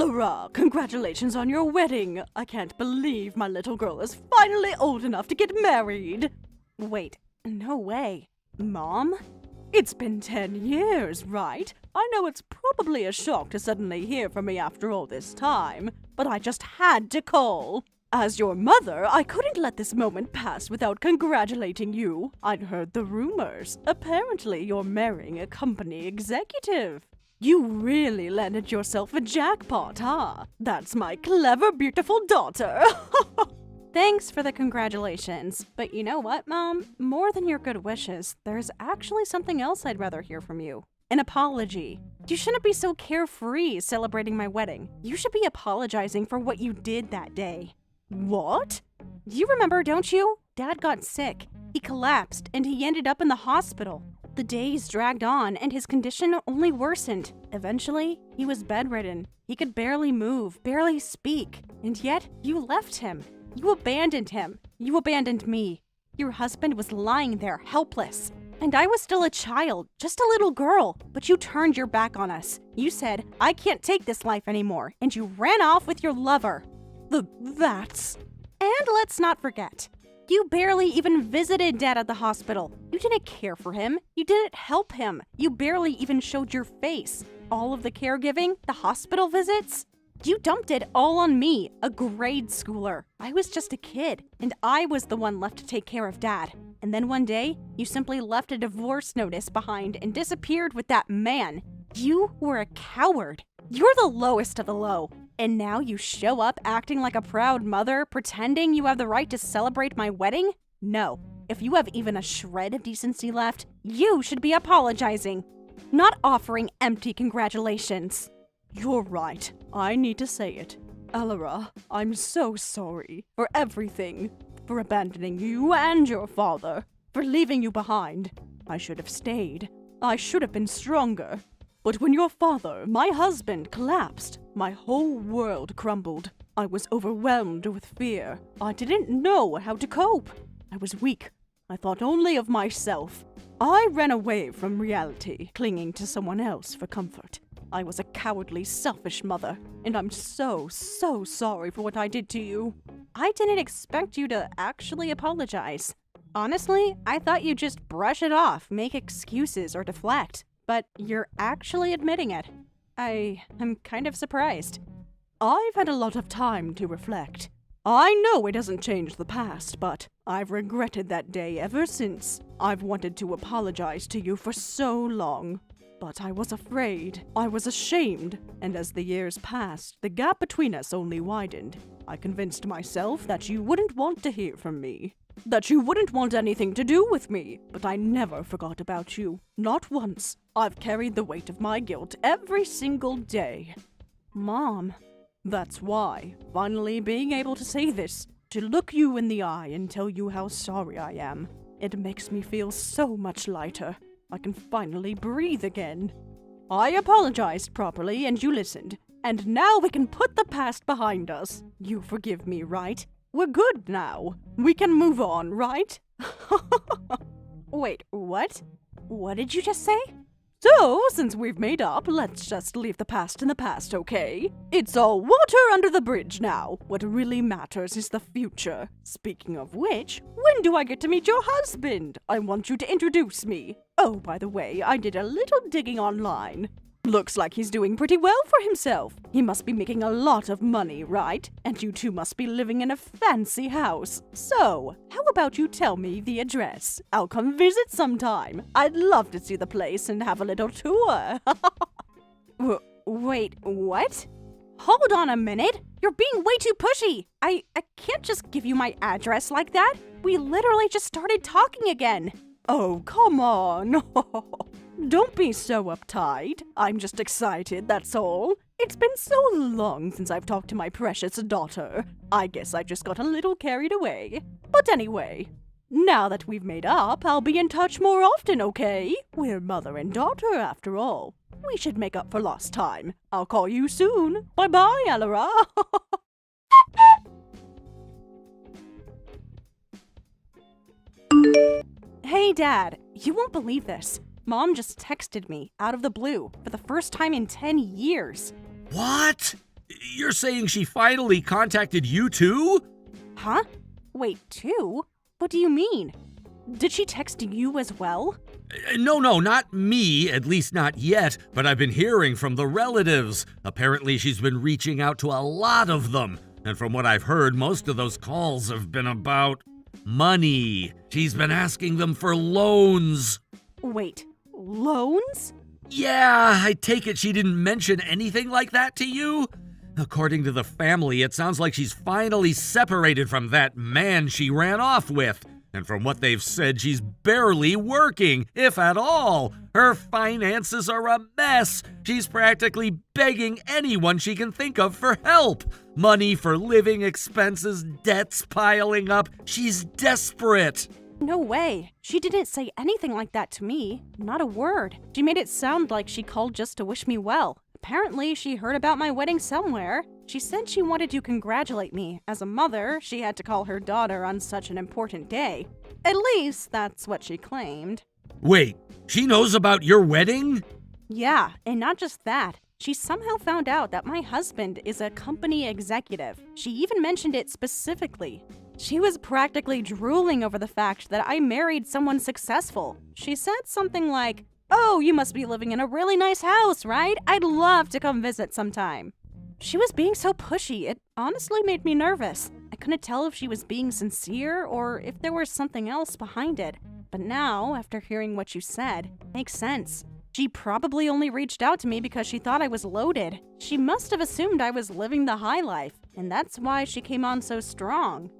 Laura, congratulations on your wedding. I can't believe my little girl is finally old enough to get married. Wait, no way. Mom? It's been 10 years, right? I know it's probably a shock to suddenly hear from me after all this time, but I just had to call. As your mother, I couldn't let this moment pass without congratulating you. I'd heard the rumors. Apparently, you're marrying a company executive. You really landed yourself a jackpot, huh? That's my clever, beautiful daughter. Thanks for the congratulations. But you know what, Mom? More than your good wishes, there's actually something else I'd rather hear from you. An apology. You shouldn't be so carefree celebrating my wedding. You should be apologizing for what you did that day. What? You remember, don't you? Dad got sick. He collapsed, and he ended up in the hospital. The days dragged on, and his condition only worsened. Eventually, he was bedridden. He could barely move, barely speak. And yet, you left him. You abandoned him. You abandoned me. Your husband was lying there, helpless. And I was still a child, just a little girl. But you turned your back on us. You said, I can't take this life anymore. And you ran off with your lover. That's... And let's not forget, you barely even visited Dad at the hospital. You didn't care for him. You didn't help him. You barely even showed your face. All of the caregiving, the hospital visits, you dumped it all on me, a grade schooler. I was just a kid, and I was the one left to take care of Dad. And then one day, you simply left a divorce notice behind and disappeared with that man. You were a coward. You're the lowest of the low. And now you show up acting like a proud mother, pretending you have the right to celebrate my wedding? No. If you have even a shred of decency left, you should be apologizing, not offering empty congratulations. You're right. I need to say it. Elora, I'm so sorry for everything. For abandoning you and your father. For leaving you behind. I should have stayed. I should have been stronger. But when your father, my husband, collapsed, my whole world crumbled. I was overwhelmed with fear. I didn't know how to cope. I was weak. I thought only of myself. I ran away from reality, clinging to someone else for comfort. I was a cowardly, selfish mother, and I'm so sorry for what I did to you. I didn't expect you to actually apologize. Honestly, I thought you'd just brush it off, make excuses, or deflect. But you're actually admitting it. I'm kind of surprised. I've had a lot of time to reflect. I know it doesn't change the past, but I've regretted that day ever since. I've wanted to apologize to you for so long. But I was afraid. I was ashamed. And as the years passed, the gap between us only widened. I convinced myself that you wouldn't want to hear from me. That you wouldn't want anything to do with me, but I never forgot about you. Not once. I've carried the weight of my guilt every single day. Mom. That's why, finally being able to say this, to look you in the eye and tell you how sorry I am, it makes me feel so much lighter. I can finally breathe again. I apologized properly and you listened, and now we can put the past behind us. You forgive me, right? We're good now. We can move on, right? Wait, what? What did you just say? So, since we've made up, let's just leave the past in the past, okay? It's all water under the bridge now. What really matters is the future. Speaking of which, when do I get to meet your husband? I want you to introduce me. Oh, by the way, I did a little digging online. Looks like he's doing pretty well for himself. He must be making a lot of money, right? And you two must be living in a fancy house. So, how about you tell me the address? I'll come visit sometime. I'd love to see the place and have a little tour. Wait, what? Hold on a minute. You're being way too pushy. I can't just give you my address like that. We literally just started talking again. Oh, come on. Don't be so uptight. I'm just excited, that's all. It's been so long since I've talked to my precious daughter. I guess I just got a little carried away. But anyway, now that we've made up, I'll be in touch more often, okay? We're mother and daughter, after all. We should make up for lost time. I'll call you soon. Bye-bye, Elora. Hey, Dad. You won't believe this. Mom just texted me, out of the blue, for the first time in 10 years. What? You're saying she finally contacted you too? Huh? Wait, too? What do you mean? Did she text you as well? No, not me, at least not yet, but I've been hearing from the relatives. Apparently she's been reaching out to a lot of them, and from what I've heard, most of those calls have been about money. She's been asking them for loans. Wait, loans? Yeah, I take it she didn't mention anything like that to you? According to the family, it sounds like she's finally separated from that man she ran off with. And from what they've said, she's barely working, if at all. Her finances are a mess. She's practically begging anyone she can think of for help. Money for living expenses, debts piling up. She's desperate. No way. She didn't say anything like that to me. Not a word. She made it sound like she called just to wish me well. Apparently, she heard about my wedding somewhere. She said she wanted to congratulate me. As a mother, she had to call her daughter on such an important day. At least, that's what she claimed. Wait, she knows about your wedding? Yeah, and not just that. She somehow found out that my husband is a company executive. She even mentioned it specifically. She was practically drooling over the fact that I married someone successful. She said something like, "Oh, you must be living in a really nice house, right? I'd love to come visit sometime." She was being so pushy, it honestly made me nervous. I couldn't tell if she was being sincere or if there was something else behind it. But now, after hearing what you said, it makes sense. She probably only reached out to me because she thought I was loaded. She must have assumed I was living the high life, and that's why she came on so strong.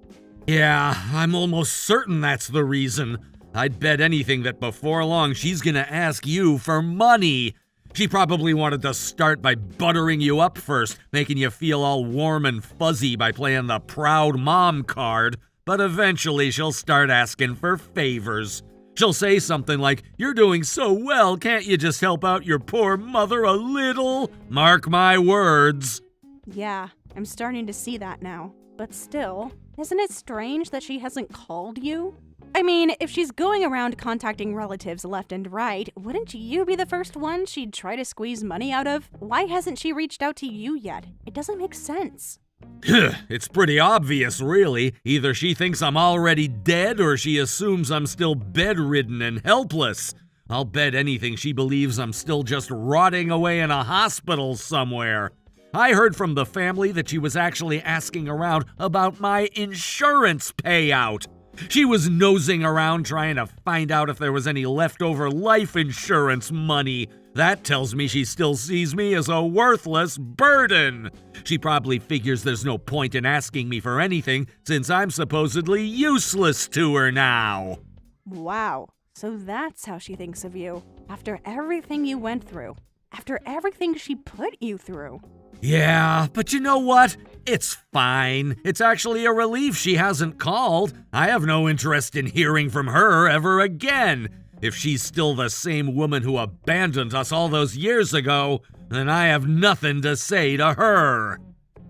Yeah, I'm almost certain that's the reason. I'd bet anything that before long she's gonna ask you for money. She probably wanted to start by buttering you up first, making you feel all warm and fuzzy by playing the proud mom card, but eventually she'll start asking for favors. She'll say something like, "You're doing so well, can't you just help out your poor mother a little?" Mark my words. Yeah, I'm starting to see that now. But still, isn't it strange that she hasn't called you? I mean, if she's going around contacting relatives left and right, wouldn't you be the first one she'd try to squeeze money out of? Why hasn't she reached out to you yet? It doesn't make sense. It's pretty obvious, really. Either she thinks I'm already dead or she assumes I'm still bedridden and helpless. I'll bet anything she believes I'm still just rotting away in a hospital somewhere. I heard from the family that she was actually asking around about my insurance payout. She was nosing around trying to find out if there was any leftover life insurance money. That tells me she still sees me as a worthless burden. She probably figures there's no point in asking me for anything since I'm supposedly useless to her now. Wow, so that's how she thinks of you. After everything you went through. After everything she put you through. Yeah, but you know what? It's fine. It's actually a relief she hasn't called. I have no interest in hearing from her ever again. If she's still the same woman who abandoned us all those years ago, then I have nothing to say to her.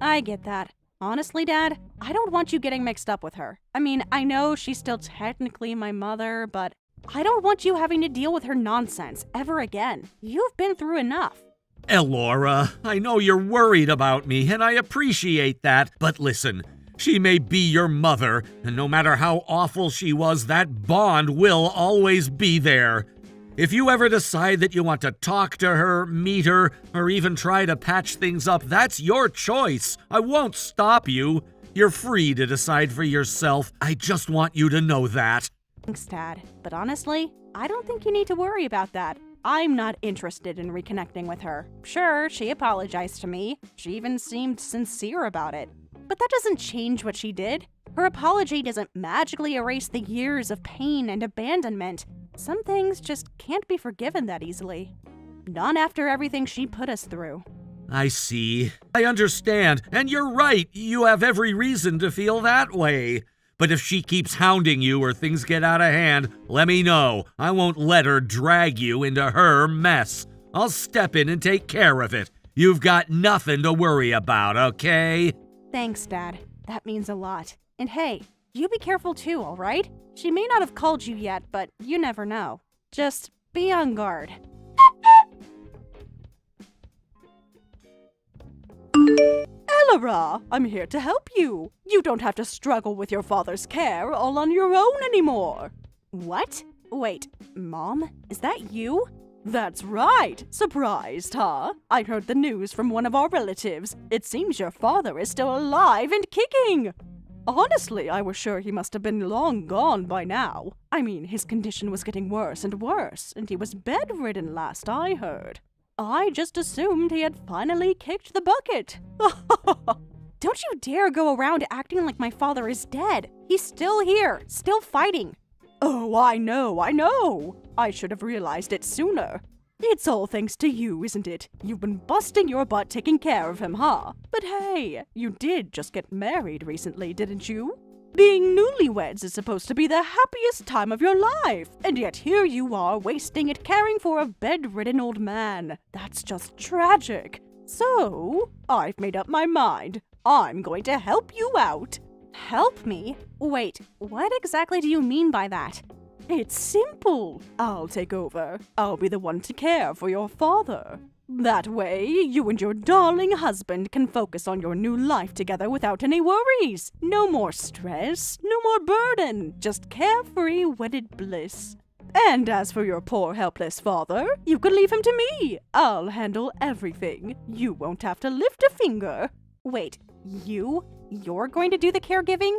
I get that. Honestly, Dad, I don't want you getting mixed up with her. I mean, I know she's still technically my mother, but I don't want you having to deal with her nonsense ever again. You've been through enough. Elora, I know you're worried about me, and I appreciate that, but listen, she may be your mother, and no matter how awful she was, that bond will always be there. If you ever decide that you want to talk to her, meet her, or even try to patch things up, that's your choice. I won't stop you. You're free to decide for yourself. I just want you to know that. Thanks, Dad. But honestly, I don't think you need to worry about that. I'm not interested in reconnecting with her. Sure, she apologized to me. She even seemed sincere about it. But that doesn't change what she did. Her apology doesn't magically erase the years of pain and abandonment. Some things just can't be forgiven that easily. Not after everything she put us through. I see. I understand. And you're right. You have every reason to feel that way. But if she keeps hounding you or things get out of hand, let me know. I won't let her drag you into her mess. I'll step in and take care of it. You've got nothing to worry about, okay? Thanks, Dad. That means a lot. And hey, you be careful too, all right? She may not have called you yet, but you never know. Just be on guard. Laura, I'm here to help you. You don't have to struggle with your father's care all on your own anymore. What? Wait, Mom? Is that you? That's right. Surprised, huh? I heard the news from one of our relatives. It seems your father is still alive and kicking. Honestly, I was sure he must have been long gone by now. I mean, his condition was getting worse and worse, and he was bedridden last I heard. I just assumed he had finally kicked the bucket. Don't you dare go around acting like my father is dead. He's still here, still fighting. Oh, I know. I should have realized it sooner. It's all thanks to you, isn't it? You've been busting your butt taking care of him, huh? But hey, you did just get married recently, didn't you? Being newlyweds is supposed to be the happiest time of your life, and yet here you are wasting it caring for a bedridden old man. That's just tragic. So, I've made up my mind. I'm going to help you out. Help me? Wait, what exactly do you mean by that? It's simple. I'll take over. I'll be the one to care for your father. That way, you and your darling husband can focus on your new life together without any worries. No more stress, no more burden, just carefree wedded bliss. And as for your poor helpless father, you can leave him to me. I'll handle everything. You won't have to lift a finger. Wait, you're going to do the caregiving?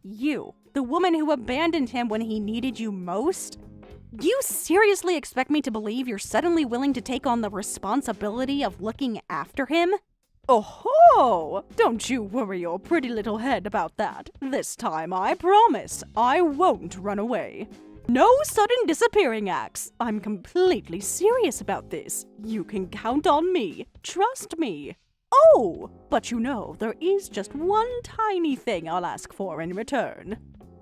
You, the woman who abandoned him when he needed you most? Do you seriously expect me to believe you're suddenly willing to take on the responsibility of looking after him? Oh-ho! Don't you worry your pretty little head about that. This time, I promise, I won't run away. No sudden disappearing acts. I'm completely serious about this. You can count on me. Trust me. Oh, but you know, there is just one tiny thing I'll ask for in return.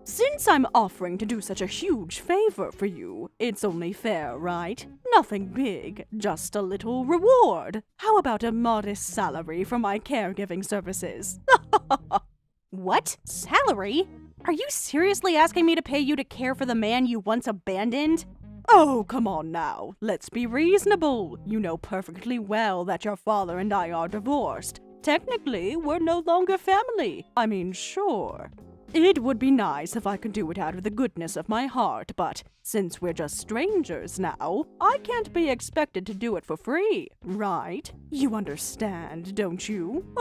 Since I'm offering to do such a huge favor for you, it's only fair, right? Nothing big, just a little reward. How about a modest salary for my caregiving services? What? Salary? Are you seriously asking me to pay you to care for the man you once abandoned? Oh, come on now. Let's be reasonable. You know perfectly well that your father and I are divorced. Technically, we're no longer family. I mean, sure. It would be nice if I could do it out of the goodness of my heart, but since we're just strangers now, I can't be expected to do it for free, right? You understand, don't you?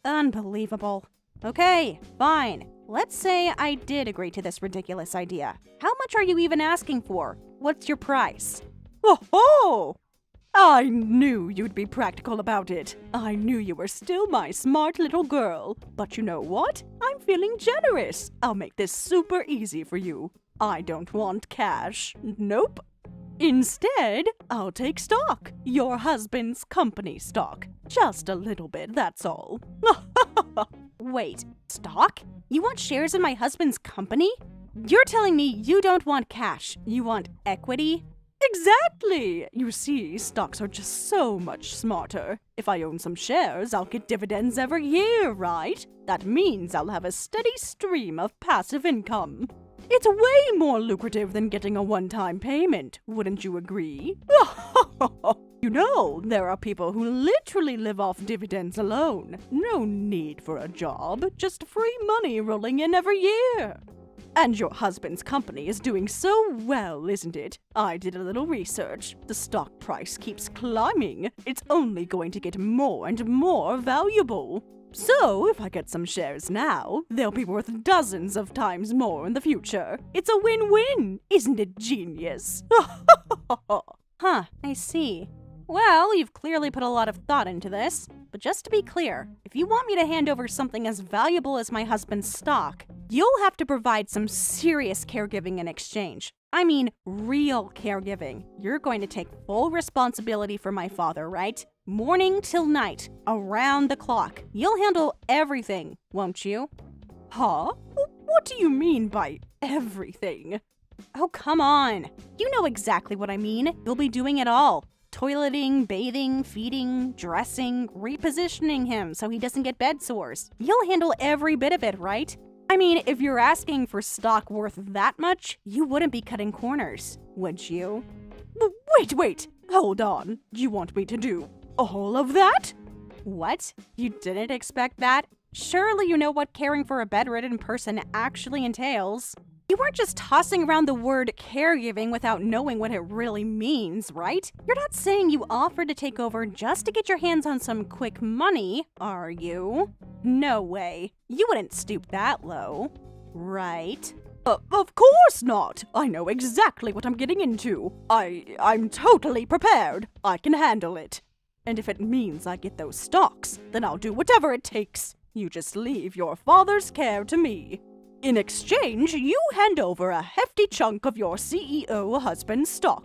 Unbelievable. Okay, fine. Let's say I did agree to this ridiculous idea. How much are you even asking for? What's your price? Oh-ho! I knew you'd be practical about it. I knew you were still my smart little girl. But you know what? I'm feeling generous. I'll make this super easy for you. I don't want cash. Nope. Instead, I'll take stock. Your husband's company stock. Just a little bit, that's all. Wait, stock? You want shares in my husband's company? You're telling me you don't want cash. You want equity? Exactly! You see, stocks are just so much smarter. If I own some shares, I'll get dividends every year, right? That means I'll have a steady stream of passive income. It's way more lucrative than getting a one-time payment, wouldn't you agree? You know, there are people who literally live off dividends alone. No need for a job, just free money rolling in every year. And your husband's company is doing so well, isn't it? I did a little research. The stock price keeps climbing. It's only going to get more and more valuable. So, if I get some shares now, they'll be worth dozens of times more in the future. It's a win-win. Isn't it genius? Huh, I see. Well, you've clearly put a lot of thought into this. But just to be clear, if you want me to hand over something as valuable as my husband's stock, you'll have to provide some serious caregiving in exchange. I mean, real caregiving. You're going to take full responsibility for my father, right? Morning till night, around the clock. You'll handle everything, won't you? Huh? What do you mean by everything? Oh, come on. You know exactly what I mean. You'll be doing it all. Toileting, bathing, feeding, dressing, repositioning him so he doesn't get bed sores. You'll handle every bit of it, right? I mean, if you're asking for stock worth that much, you wouldn't be cutting corners, would you? Wait, hold on. You want me to do all of that? What? You didn't expect that? Surely you know what caring for a bedridden person actually entails. You weren't just tossing around the word caregiving without knowing what it really means, right? You're not saying you offered to take over just to get your hands on some quick money, are you? No way. You wouldn't stoop that low, right? Of course not. I know exactly what I'm getting into. I'm totally prepared. I can handle it. And if it means I get those stocks, then I'll do whatever it takes. You just leave your father's care to me. In exchange, you hand over a hefty chunk of your CEO husband's stock.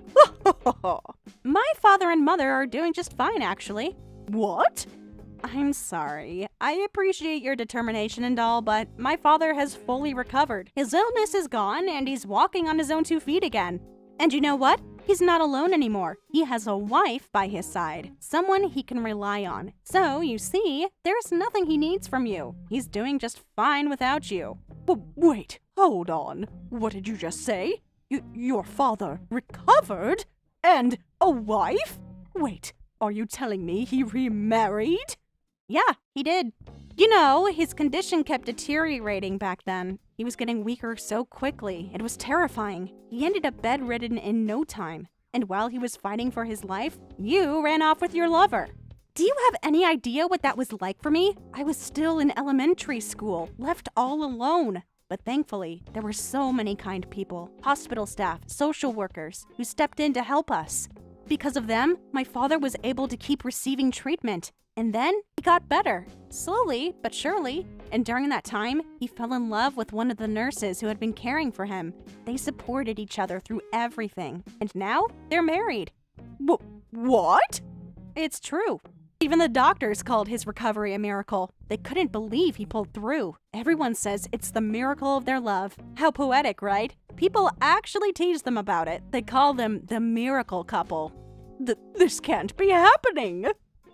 My father and mother are doing just fine, actually. What? I'm sorry. I appreciate your determination and all, but my father has fully recovered. His illness is gone, and he's walking on his own 2 feet again. And you know what? He's not alone anymore. He has a wife by his side, someone he can rely on. So, you see, there's nothing he needs from you. He's doing just fine without you. Wait, hold on. What did you just say? Your father recovered? And a wife? Wait, are you telling me he remarried? Yeah, he did. You know, his condition kept deteriorating back then. He was getting weaker so quickly. It was terrifying. He ended up bedridden in no time. And while he was fighting for his life, you ran off with your lover. Do you have any idea what that was like for me? I was still in elementary school, left all alone. But thankfully, there were so many kind people, hospital staff, social workers, who stepped in to help us. Because of them, my father was able to keep receiving treatment. And then he got better, slowly but surely. And during that time, he fell in love with one of the nurses who had been caring for him. They supported each other through everything. And now they're married. What? It's true. Even the doctors called his recovery a miracle. They couldn't believe he pulled through. Everyone says it's the miracle of their love. How poetic, right? People actually tease them about it. They call them the miracle couple. This can't be happening.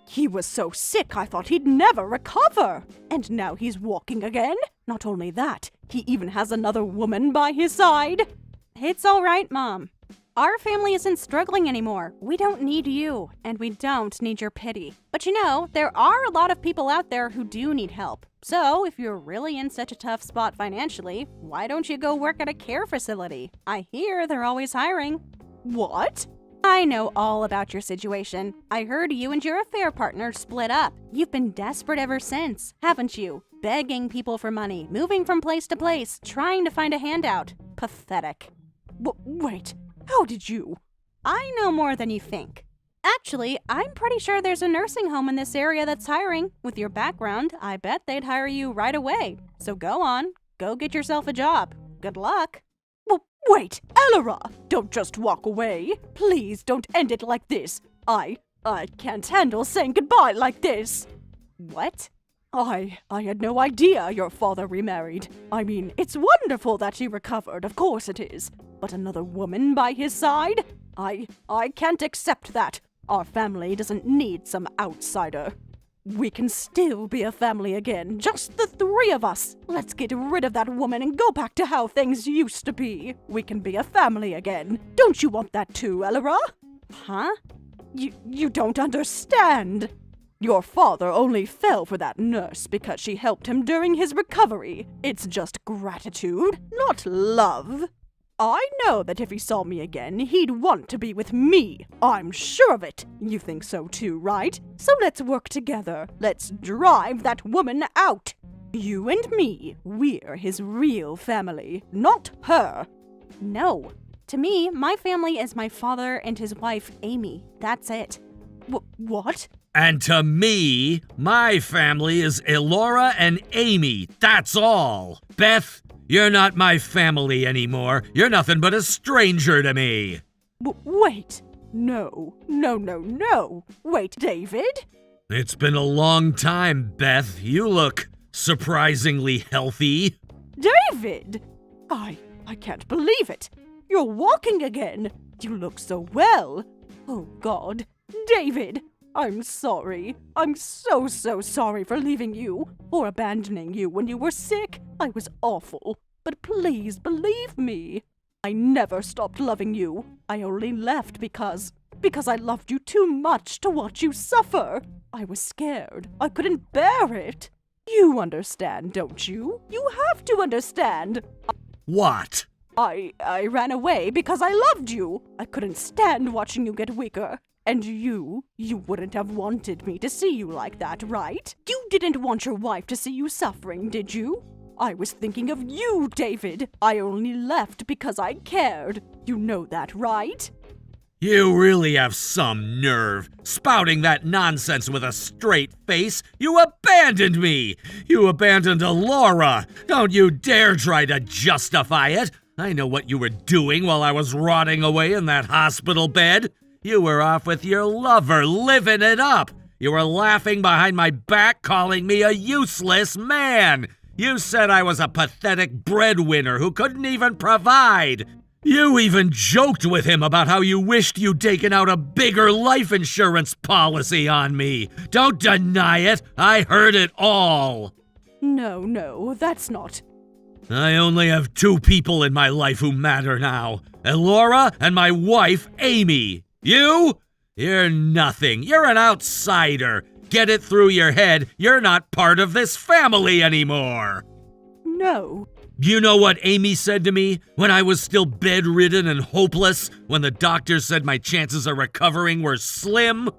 He was so sick I thought he'd never recover. And now he's walking again? Not only that, he even has another woman by his side. It's all right, Mom. Our family isn't struggling anymore. We don't need you, and we don't need your pity. But you know, there are a lot of people out there who do need help. So, if you're really in such a tough spot financially, why don't you go work at a care facility? I hear they're always hiring. What? I know all about your situation. I heard you and your affair partner split up. You've been desperate ever since, haven't you? Begging people for money, moving from place to place, trying to find a handout. Pathetic. Wait. How did you? I know more than you think. Actually, I'm pretty sure there's a nursing home in this area that's hiring. With your background, I bet they'd hire you right away. So go on, go get yourself a job. Good luck. Wait, Elora! Don't just walk away. Please don't end it like this. I can't handle saying goodbye like this. What? I had no idea your father remarried. I mean, it's wonderful that he recovered, of course it is. But another woman by his side? I can't accept that. Our family doesn't need some outsider. We can still be a family again, just the 3 of us. Let's get rid of that woman and go back to how things used to be. We can be a family again. Don't you want that too, Elora? Huh? You don't understand. Your father only fell for that nurse because she helped him during his recovery. It's just gratitude, not love. I know that if he saw me again, he'd want to be with me. I'm sure of it. You think so too, right? So let's work together. Let's drive that woman out. You and me, we're his real family, not her. No. To me, my family is my father and his wife, Amy. That's it. What? And to me, my family is Elora and Amy. That's all. Beth, you're not my family anymore. You're nothing but a stranger to me. Wait. No. Wait, David? It's been a long time, Beth. You look surprisingly healthy. David! I can't believe it. You're walking again. You look so well. Oh, God. David! I'm sorry. I'm so sorry for leaving you, or abandoning you when you were sick. I was awful. But please believe me. I never stopped loving you. I only left because because I loved you too much to watch you suffer. I was scared. I couldn't bear it. You understand, don't you? You have to understand. What? I ran away because I loved you. I couldn't stand watching you get weaker. And you wouldn't have wanted me to see you like that, right? You didn't want your wife to see you suffering, did you? I was thinking of you, David. I only left because I cared. You know that, right? You really have some nerve. Spouting that nonsense with a straight face. You abandoned me. You abandoned Alora. Don't you dare try to justify it. I know what you were doing while I was rotting away in that hospital bed. You were off with your lover, living it up. You were laughing behind my back, calling me a useless man. You said I was a pathetic breadwinner who couldn't even provide. You even joked with him about how you wished you'd taken out a bigger life insurance policy on me. Don't deny it. I heard it all. No, that's not. I only have two people in my life who matter now. Elora and my wife, Amy. You? You're nothing. You're an outsider. Get it through your head. You're not part of this family anymore. No. You know what Amy said to me when I was still bedridden and hopeless, when the doctors said my chances of recovering were slim?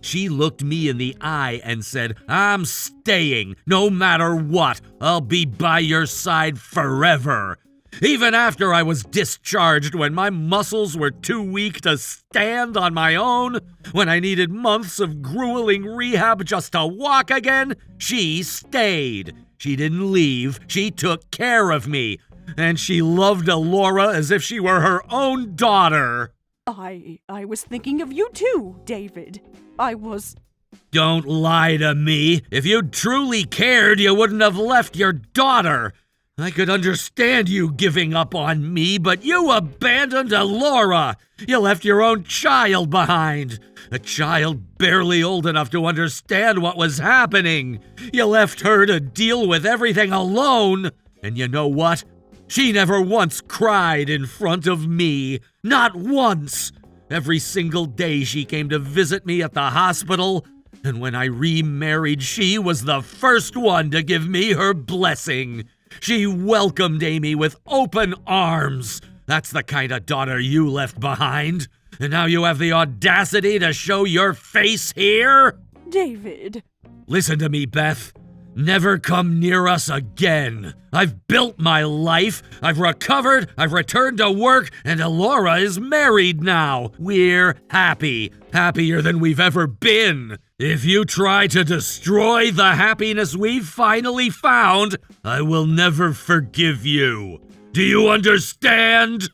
She looked me in the eye and said, I'm staying, no matter what. I'll be by your side forever. Even after I was discharged, when my muscles were too weak to stand on my own, when I needed months of grueling rehab just to walk again, she stayed. She didn't leave. She took care of me. And she loved Elora as if she were her own daughter. I was thinking of you too, David. Don't lie to me. If you truly cared, you wouldn't have left your daughter. I could understand you giving up on me, but you abandoned Elora. You left your own child behind. A child barely old enough to understand what was happening. You left her to deal with everything alone. And you know what? She never once cried in front of me. Not once. Every single day she came to visit me at the hospital. And when I remarried, she was the first one to give me her blessing. She welcomed Amy with open arms. That's the kind of daughter you left behind. And now you have the audacity to show your face here? David. Listen to me, Beth. Never come near us again. I've built my life. I've recovered. I've returned to work. And Elora is married now. We're happy. Happier than we've ever been. If you try to destroy the happiness we've finally found, I will never forgive you. Do you understand?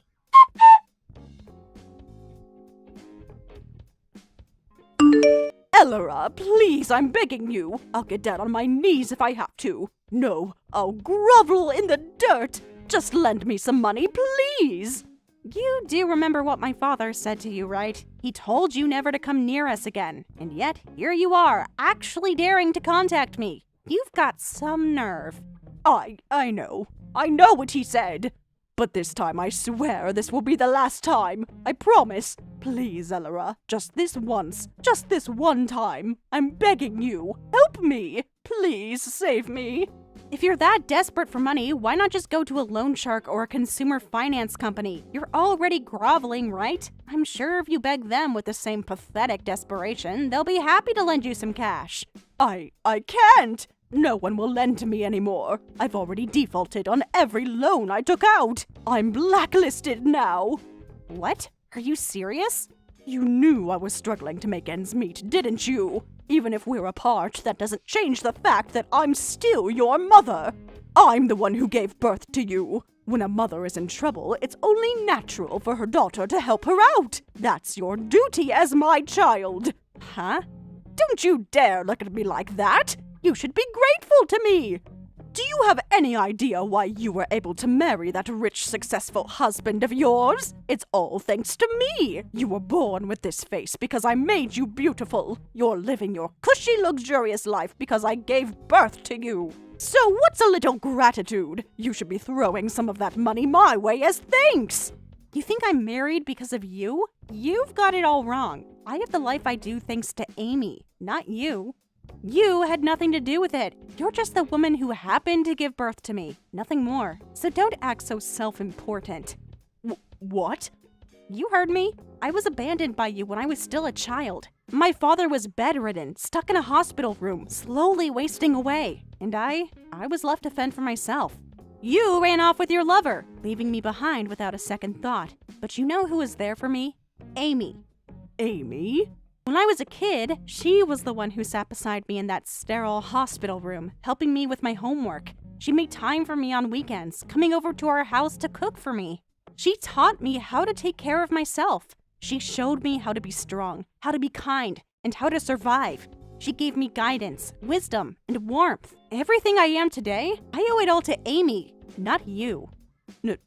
Elora, please, I'm begging you. I'll get down on my knees if I have to. No, I'll grovel in the dirt. Just lend me some money, please. You do remember what my father said to you, right? He told you never to come near us again. And yet, here you are, actually daring to contact me. You've got some nerve. I know. I know what he said. But this time, I swear this will be the last time. I promise. Please, Elora, just this once. Just this one time. I'm begging you. Help me. Please save me. If you're that desperate for money, why not just go to a loan shark or a consumer finance company? You're already groveling, right? I'm sure if you beg them with the same pathetic desperation, they'll be happy to lend you some cash. I can't. No one will lend to me anymore. I've already defaulted on every loan I took out. I'm blacklisted now. What? Are you serious? You knew I was struggling to make ends meet, didn't you? Even if we're apart, that doesn't change the fact that I'm still your mother. I'm the one who gave birth to you. When a mother is in trouble, it's only natural for her daughter to help her out. That's your duty as my child. Huh? Don't you dare look at me like that. You should be grateful to me. Do you have any idea why you were able to marry that rich, successful husband of yours? It's all thanks to me. You were born with this face because I made you beautiful. You're living your cushy, luxurious life because I gave birth to you. So what's a little gratitude? You should be throwing some of that money my way as thanks. You think I'm married because of you? You've got it all wrong. I have the life I do thanks to Amy, not you. You had nothing to do with it. You're just the woman who happened to give birth to me, nothing more. So don't act so self-important. What? You heard me. I was abandoned by you when I was still a child. My father was bedridden, stuck in a hospital room, slowly wasting away. And I was left to fend for myself. You ran off with your lover, leaving me behind without a second thought. But you know who was there for me? Amy. Amy? When I was a kid, she was the one who sat beside me in that sterile hospital room, helping me with my homework. She made time for me on weekends, coming over to our house to cook for me. She taught me how to take care of myself. She showed me how to be strong, how to be kind, and how to survive. She gave me guidance, wisdom, and warmth. Everything I am today, I owe it all to Amy, not you.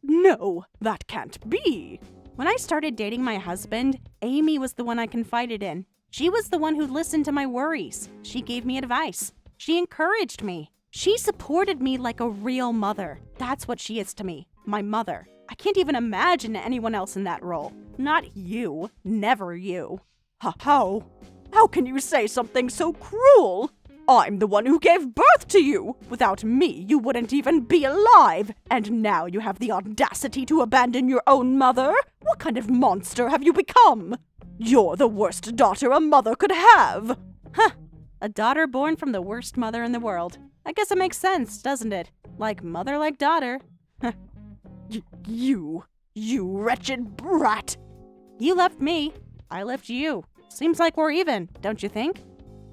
No, that can't be. When I started dating my husband, Amy was the one I confided in. She was the one who listened to my worries. She gave me advice. She encouraged me. She supported me like a real mother. That's what she is to me, my mother. I can't even imagine anyone else in that role. Not you. Never you. How? How can you say something so cruel? I'm the one who gave birth to you. Without me, you wouldn't even be alive. And now you have the audacity to abandon your own mother? What kind of monster have you become? You're the worst daughter a mother could have. Huh. A daughter born from the worst mother in the world. I guess it makes sense, doesn't it? Like mother, like daughter. You wretched brat. You left me. I left you. Seems like we're even, don't you think?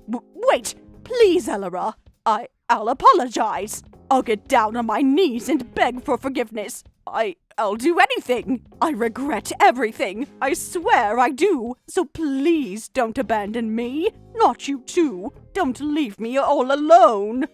Wait! Please, Elora. I'll apologize. I'll get down on my knees and beg for forgiveness. I'll do anything. I regret everything. I swear I do. So please don't abandon me. Not you too. Don't leave me all alone.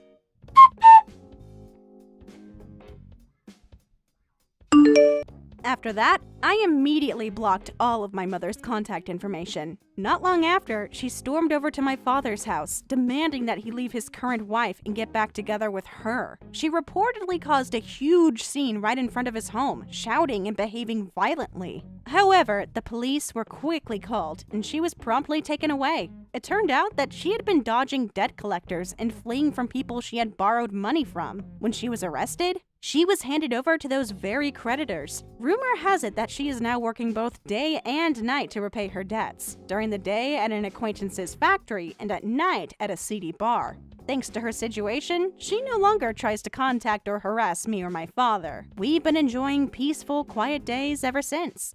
After that, I immediately blocked all of my mother's contact information. Not long after, she stormed over to my father's house, demanding that he leave his current wife and get back together with her. She reportedly caused a huge scene right in front of his home, shouting and behaving violently. However, the police were quickly called, and she was promptly taken away. It turned out that she had been dodging debt collectors and fleeing from people she had borrowed money from. When she was arrested, she was handed over to those very creditors. Rumor has it that she is now working both day and night to repay her debts. During the day at an acquaintance's factory and at night at a seedy bar. Thanks to her situation, she no longer tries to contact or harass me or my father. We've been enjoying peaceful, quiet days ever since.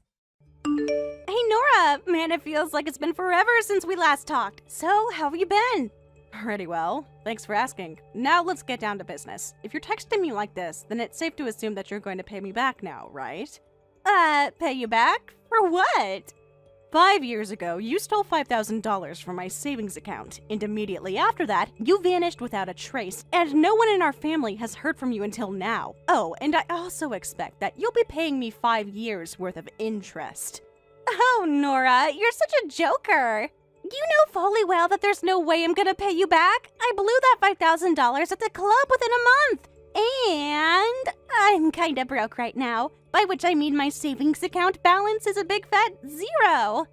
Hey Nora, man, it feels like it's been forever since we last talked. So, how have you been? Pretty well. Thanks for asking. Now let's get down to business. If you're texting me like this, then it's safe to assume that you're going to pay me back now, right? Pay you back? For what? 5 years ago, you stole $5,000 from my savings account, and immediately after that, you vanished without a trace, and no one in our family has heard from you until now. Oh, and I also expect that you'll be paying me 5 years worth of interest. Oh, Nora, you're such a joker. You know fully well that there's no way I'm gonna pay you back. I blew that $5,000 at the club within a month. And I'm kinda broke right now, by which I mean my savings account balance is a big fat 0.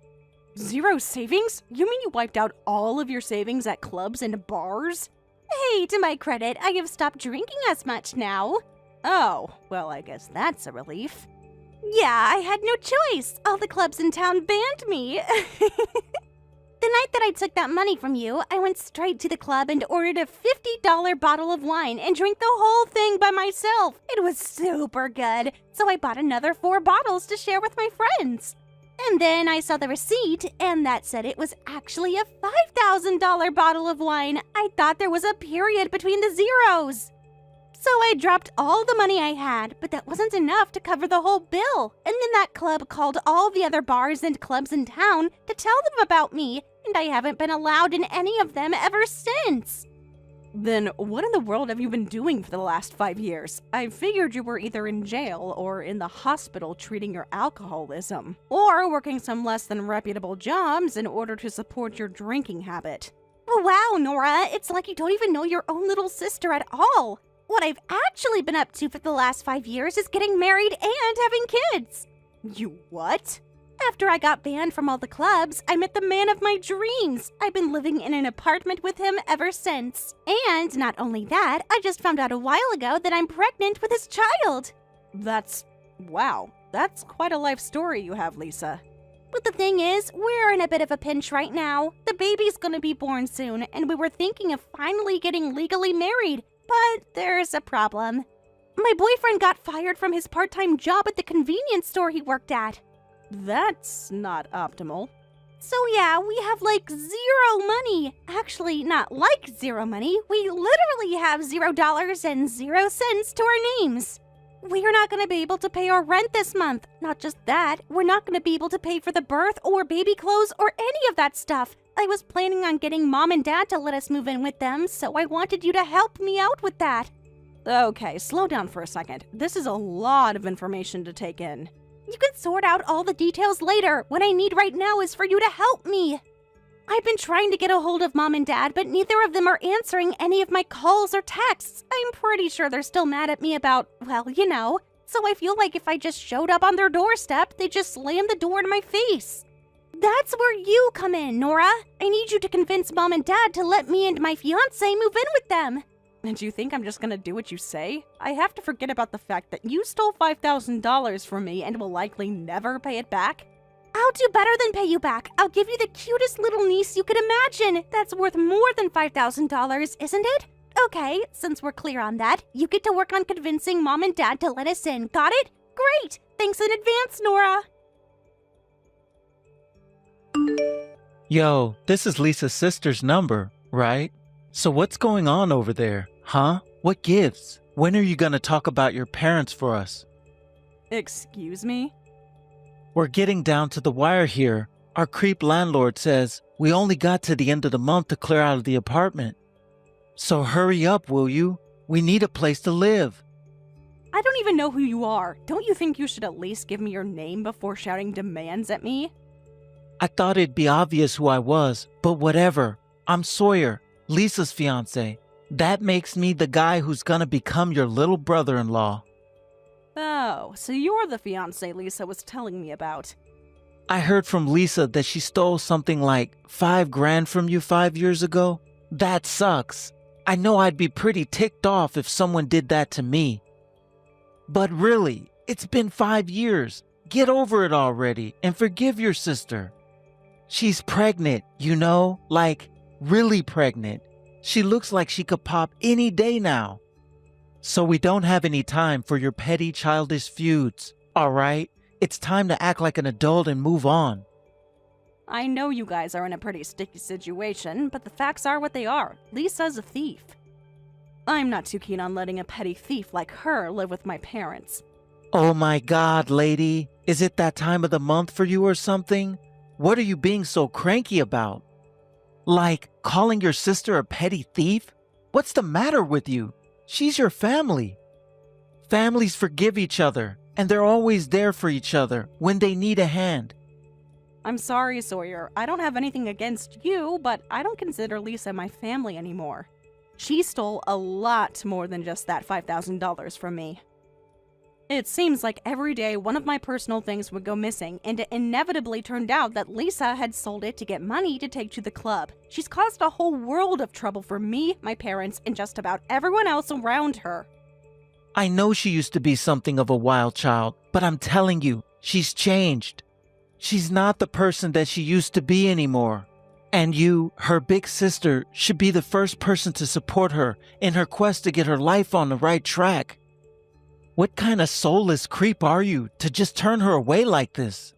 0 savings? You mean you wiped out all of your savings at clubs and bars? Hey, to my credit, I have stopped drinking as much now. Oh, well, I guess that's a relief. Yeah, I had no choice. All the clubs in town banned me. The night that I took that money from you, I went straight to the club and ordered a $50 bottle of wine and drank the whole thing by myself. It was super good, so I bought another 4 bottles to share with my friends. And then I saw the receipt, and that said it was actually a $5,000 bottle of wine. I thought there was a period between the zeros. So I dropped all the money I had, but that wasn't enough to cover the whole bill. And then that club called all the other bars and clubs in town to tell them about me, and I haven't been allowed in any of them ever since. Then what in the world have you been doing for the last 5 years? I figured you were either in jail or in the hospital treating your alcoholism, or working some less than reputable jobs in order to support your drinking habit. Wow, Nora, it's like you don't even know your own little sister at all. What I've actually been up to for the last 5 years is getting married and having kids. You what? After I got banned from all the clubs, I met the man of my dreams. I've been living in an apartment with him ever since. And not only that, I just found out a while ago that I'm pregnant with his child. Wow, that's quite a life story you have, Lisa. But the thing is, we're in a bit of a pinch right now. The baby's gonna be born soon, and we were thinking of finally getting legally married. But there's a problem. My boyfriend got fired from his part-time job at the convenience store he worked at. That's not optimal. So yeah, we have like zero money. Actually, not like zero money. We literally have $0 and 0 cents to our names. We're not going to be able to pay our rent this month. Not just that, we're not going to be able to pay for the birth or baby clothes or any of that stuff. I was planning on getting mom and dad to let us move in with them, so I wanted you to help me out with that. Okay, slow down for a second. This is a lot of information to take in. You can sort out all the details later. What I need right now is for you to help me. I've been trying to get a hold of mom and dad, but neither of them are answering any of my calls or texts. I'm pretty sure they're still mad at me about, well, you know. So I feel like if I just showed up on their doorstep, they'd just slam the door in my face. That's where you come in, Nora. I need you to convince mom and dad to let me and my fiancé move in with them. And you think I'm just gonna do what you say? I have to forget about the fact that you stole $5,000 from me and will likely never pay it back? I'll do better than pay you back. I'll give you the cutest little niece you could imagine. That's worth more than $5,000, isn't it? Okay, since we're clear on that, you get to work on convincing mom and dad to let us in. Got it? Great! Thanks in advance, Nora. Yo, this is Lisa's sister's number, right? So what's going on over there, huh? What gives? When are you gonna talk about your parents for us? Excuse me? We're getting down to the wire here. Our creep landlord says we only got to the end of the month to clear out of the apartment. So hurry up, will you? We need a place to live. I don't even know who you are. Don't you think you should at least give me your name before shouting demands at me? I thought it'd be obvious who I was, but whatever. I'm Sawyer, Lisa's fiancé. That makes me the guy who's gonna become your little brother-in-law. Oh, so you're the fiancé Lisa was telling me about. I heard from Lisa that she stole something like $5,000 from you 5 years ago. That sucks. I know I'd be pretty ticked off if someone did that to me. But really, it's been 5 years. Get over it already and forgive your sister. She's pregnant, you know, like really pregnant. She looks like she could pop any day now. So we don't have any time for your petty childish feuds, all right? It's time to act like an adult and move on. I know you guys are in a pretty sticky situation, but the facts are what they are. Lisa's a thief. I'm not too keen on letting a petty thief like her live with my parents. Oh my God, lady. Is it that time of the month for you or something? What are you being so cranky about? Like calling your sister a petty thief? What's the matter with you? She's your family. Families forgive each other, and they're always there for each other when they need a hand. I'm sorry, Sawyer. I don't have anything against you, but I don't consider Lisa my family anymore. She stole a lot more than just that $5,000 from me. It seems like every day one of my personal things would go missing, and it inevitably turned out that Lisa had sold it to get money to take to the club. She's caused a whole world of trouble for me, my parents, and just about everyone else around her. I know she used to be something of a wild child, but I'm telling you, she's changed. She's not the person that she used to be anymore. And you, her big sister, should be the first person to support her in her quest to get her life on the right track. What kind of soulless creep are you to just turn her away like this?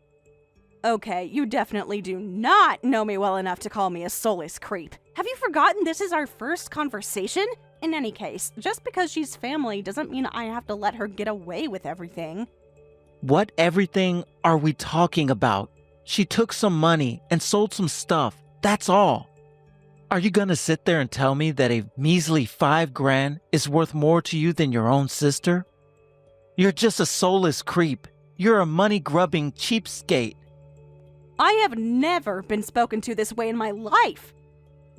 Okay, you definitely do not know me well enough to call me a soulless creep. Have you forgotten this is our first conversation? In any case, just because she's family doesn't mean I have to let her get away with everything. What everything are we talking about? She took some money and sold some stuff, that's all. Are you gonna sit there and tell me that a measly $5,000 is worth more to you than your own sister? You're just a soulless creep. You're a money-grubbing cheapskate. I have never been spoken to this way in my life.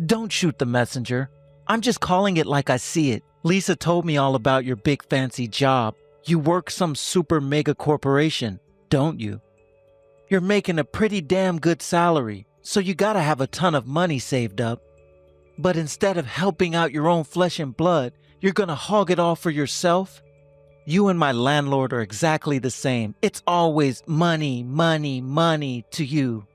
Don't shoot the messenger. I'm just calling it like I see it. Lisa told me all about your big fancy job. You work some super mega corporation, don't you? You're making a pretty damn good salary, so you gotta have a ton of money saved up. But instead of helping out your own flesh and blood, you're gonna hog it all for yourself? You and my landlord are exactly the same. It's always money, money, money to you.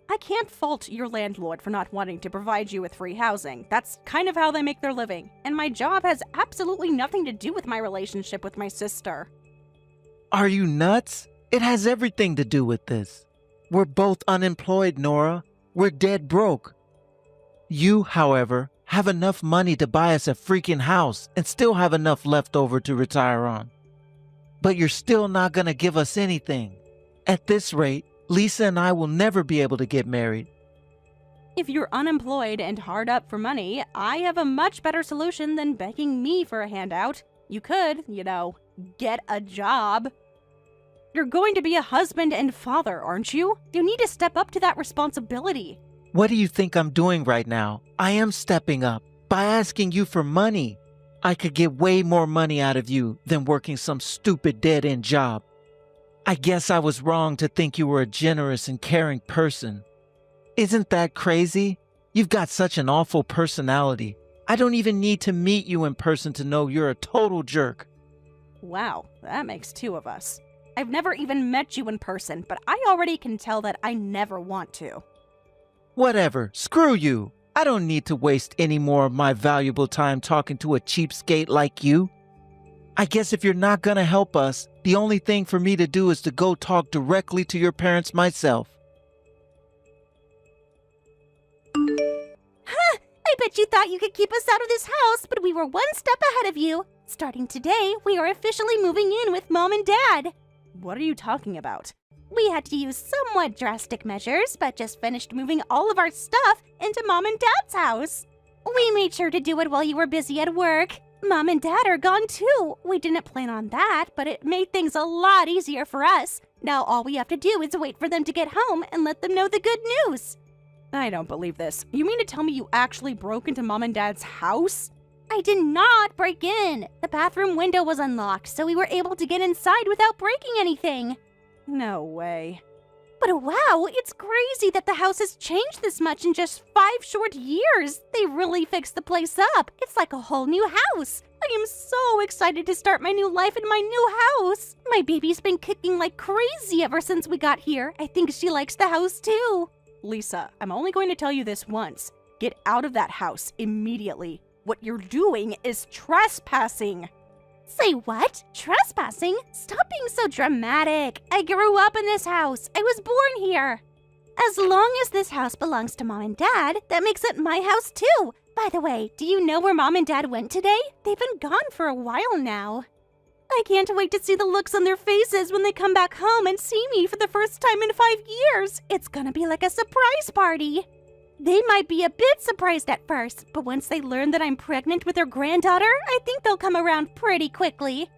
I can't fault your landlord for not wanting to provide you with free housing. That's kind of how they make their living. And my job has absolutely nothing to do with my relationship with my sister. Are you nuts? It has everything to do with this. We're both unemployed, Nora. We're dead broke. You, however, have enough money to buy us a freaking house and still have enough left over to retire on. But you're still not gonna give us anything. At this rate, Lisa and I will never be able to get married. If you're unemployed and hard up for money, I have a much better solution than begging me for a handout. You could, get a job. You're going to be a husband and father, aren't you? You need to step up to that responsibility. What do you think I'm doing right now? I am stepping up by asking you for money. I could get way more money out of you than working some stupid dead-end job. I guess I was wrong to think you were a generous and caring person. Isn't that crazy? You've got such an awful personality. I don't even need to meet you in person to know you're a total jerk. Wow, that makes two of us. I've never even met you in person, but I already can tell that I never want to. Whatever, screw you. I don't need to waste any more of my valuable time talking to a cheapskate like you. I guess if you're not gonna help us, the only thing for me to do is to go talk directly to your parents myself. I bet you thought you could keep us out of this house, but we were one step ahead of you. Starting today, we are officially moving in with Mom and Dad. What are you talking about? We had to use somewhat drastic measures, but just finished moving all of our stuff into Mom and Dad's house. We made sure to do it while you were busy at work. Mom and Dad are gone too. We didn't plan on that, but it made things a lot easier for us. Now all we have to do is wait for them to get home and let them know the good news. I don't believe this. You mean to tell me you actually broke into Mom and Dad's house? I did not break in. The bathroom window was unlocked, so we were able to get inside without breaking anything. No way. But wow, it's crazy that the house has changed this much in just 5 short years. They really fixed the place up. It's like a whole new house. I am so excited to start my new life in my new house. My baby's been kicking like crazy ever since we got here. I think she likes the house too. Lisa, I'm only going to tell you this once. Get out of that house immediately. What you're doing is trespassing. Say what? Trespassing? Stop being so dramatic. I grew up in this house. I was born here. As long as this house belongs to Mom and Dad, that makes it my house too. By the way, do you know where Mom and Dad went today? They've been gone for a while now. I can't wait to see the looks on their faces when they come back home and see me for the first time in 5 years. It's gonna be like a surprise party. They might be a bit surprised at first, but once they learn that I'm pregnant with their granddaughter, I think they'll come around pretty quickly.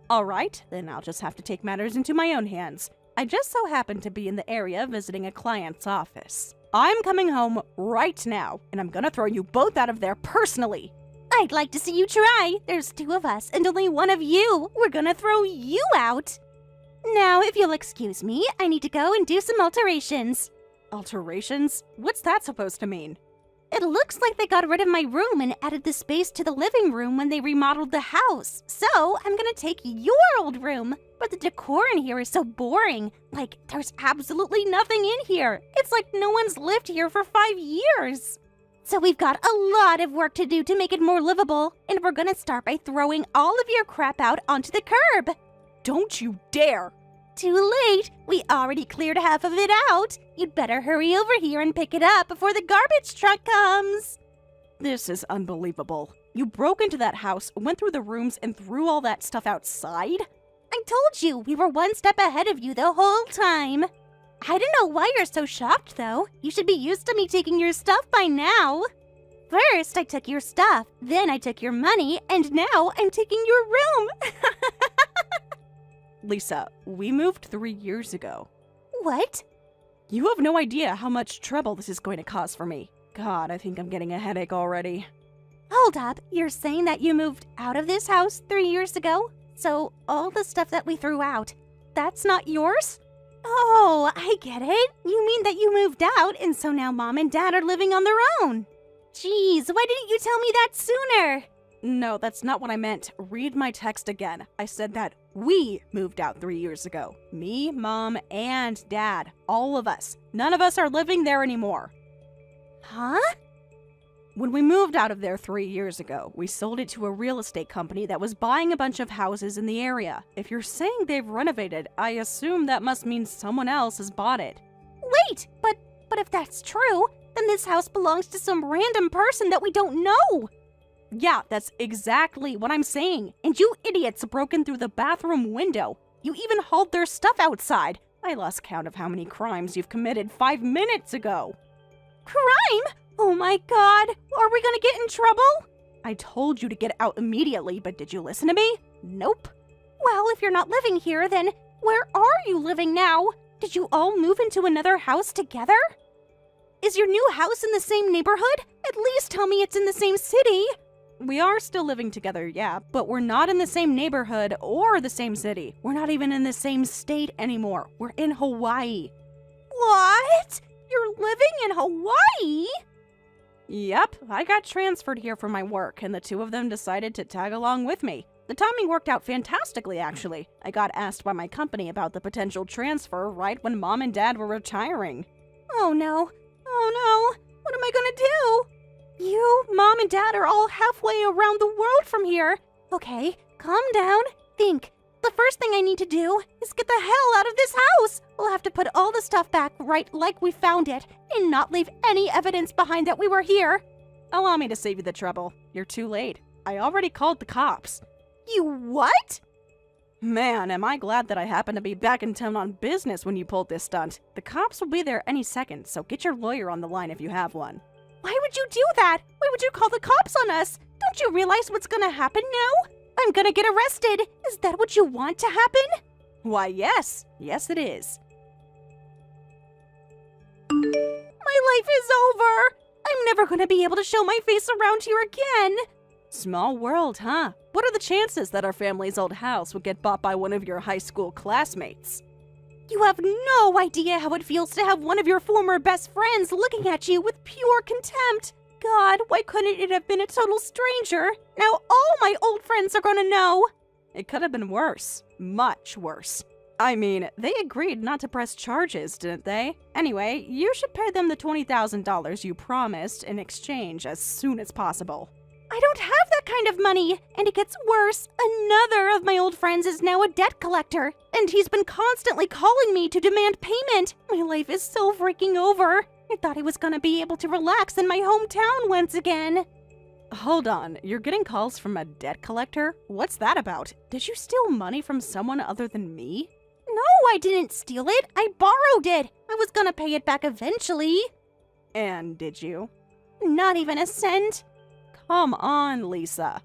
All right, then I'll just have to take matters into my own hands. I just so happen to be in the area visiting a client's office. I'm coming home right now, and I'm gonna throw you both out of there personally. I'd like to see you try. There's 2 of us and only 1 of you. We're gonna throw you out. Now, if you'll excuse me, I need to go and do some alterations. Alterations? What's that supposed to mean? It looks like they got rid of my room and added the space to the living room when they remodeled the house. So, I'm gonna take your old room. But the decor in here is so boring. Like, there's absolutely nothing in here. It's like no one's lived here for 5 years. So we've got a lot of work to do to make it more livable. And we're gonna start by throwing all of your crap out onto the curb. Don't you dare! Too late. We already cleared half of it out. You'd better hurry over here and pick it up before the garbage truck comes. This is unbelievable. You broke into that house, went through the rooms, and threw all that stuff outside? I told you, we were one step ahead of you the whole time. I don't know why you're so shocked, though. You should be used to me taking your stuff by now. First, I took your stuff, then I took your money, and now I'm taking your room. Lisa, we moved 3 years ago. What? You have no idea how much trouble this is going to cause for me. God, I think I'm getting a headache already. Hold up, you're saying that you moved out of this house 3 years ago? So all the stuff that we threw out, that's not yours? Oh, I get it. You mean that you moved out, and so now Mom and Dad are living on their own. Jeez, why didn't you tell me that sooner? No, that's not what I meant. Read my text again. I said that we moved out 3 years ago. Me, Mom, and Dad. All of us. None of us are living there anymore. Huh? When we moved out of there 3 years ago, we sold it to a real estate company that was buying a bunch of houses in the area. If you're saying they've renovated, I assume that must mean someone else has bought it. Wait, but if that's true, then this house belongs to some random person that we don't know. Yeah, that's exactly what I'm saying. And you idiots broke in through the bathroom window. You even hauled their stuff outside. I lost count of how many crimes you've committed 5 minutes ago. Crime? Oh my god, are we gonna get in trouble? I told you to get out immediately, but did you listen to me? Nope. Well, if you're not living here, then where are you living now? Did you all move into another house together? Is your new house in the same neighborhood? At least tell me it's in the same city. We are still living together, yeah, but we're not in the same neighborhood or the same city. We're not even in the same state anymore. We're in Hawaii. What? You're living in Hawaii? Yep, I got transferred here for my work, and the two of them decided to tag along with me. The timing worked out fantastically, actually. I got asked by my company about the potential transfer right when Mom and Dad were retiring. Oh no. What am I gonna do? You, Mom, and Dad are all halfway around the world from here. Okay, calm down. Think. The first thing I need to do is get the hell out of this house. We'll have to put all the stuff back right like we found it and not leave any evidence behind that we were here. Allow me to save you the trouble. You're too late. I already called the cops. You what? Man, am I glad that I happened to be back in town on business when you pulled this stunt. The cops will be there any second, so get your lawyer on the line if you have one. Why would you do that? Why would you call the cops on us? Don't you realize what's gonna happen now? I'm gonna get arrested. Is that what you want to happen? Why, yes. Yes, it is. My life is over. I'm never gonna be able to show my face around here again. Small world, huh? What are the chances that our family's old house would get bought by one of your high school classmates? You have no idea how it feels to have one of your former best friends looking at you with pure contempt. God, why couldn't it have been a total stranger? Now all my old friends are gonna know. It could have been worse. Much worse. I mean, they agreed not to press charges, didn't they? Anyway, you should pay them the $20,000 you promised in exchange as soon as possible. I don't have that kind of money, and it gets worse. Another of my old friends is now a debt collector, and he's been constantly calling me to demand payment. My life is so freaking over. I thought I was gonna be able to relax in my hometown once again. Hold on, you're getting calls from a debt collector? What's that about? Did you steal money from someone other than me? No, I didn't steal it. I borrowed it. I was gonna pay it back eventually. And did you? Not even a cent. Come on, Lisa.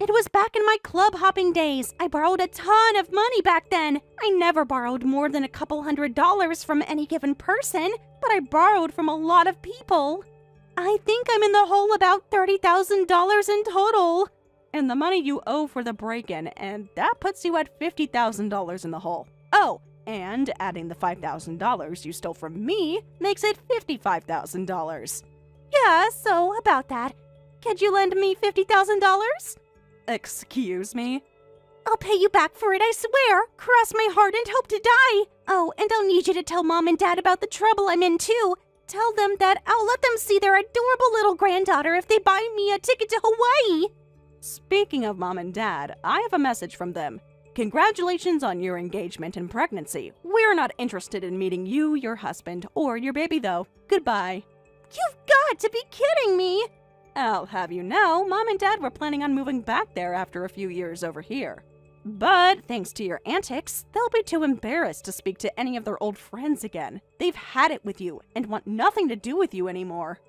It was back in my club hopping days. I borrowed a ton of money back then. I never borrowed more than a couple $100s from any given person, but I borrowed from a lot of people. I think I'm in the hole about $30,000 in total. And the money you owe for the break-in, and that puts you at $50,000 in the hole. Oh, and adding the $5,000 you stole from me makes it $55,000. Yeah, so about that. Could you lend me $50,000? Excuse me? I'll pay you back for it, I swear. Cross my heart and hope to die. Oh, and I'll need you to tell Mom and Dad about the trouble I'm in, too. Tell them that I'll let them see their adorable little granddaughter if they buy me a ticket to Hawaii. Speaking of Mom and Dad, I have a message from them. Congratulations on your engagement and pregnancy. We're not interested in meeting you, your husband, or your baby, though. Goodbye. You've got to be kidding me. I'll have you know, Mom and Dad were planning on moving back there after a few years over here. But thanks to your antics, they'll be too embarrassed to speak to any of their old friends again. They've had it with you and want nothing to do with you anymore.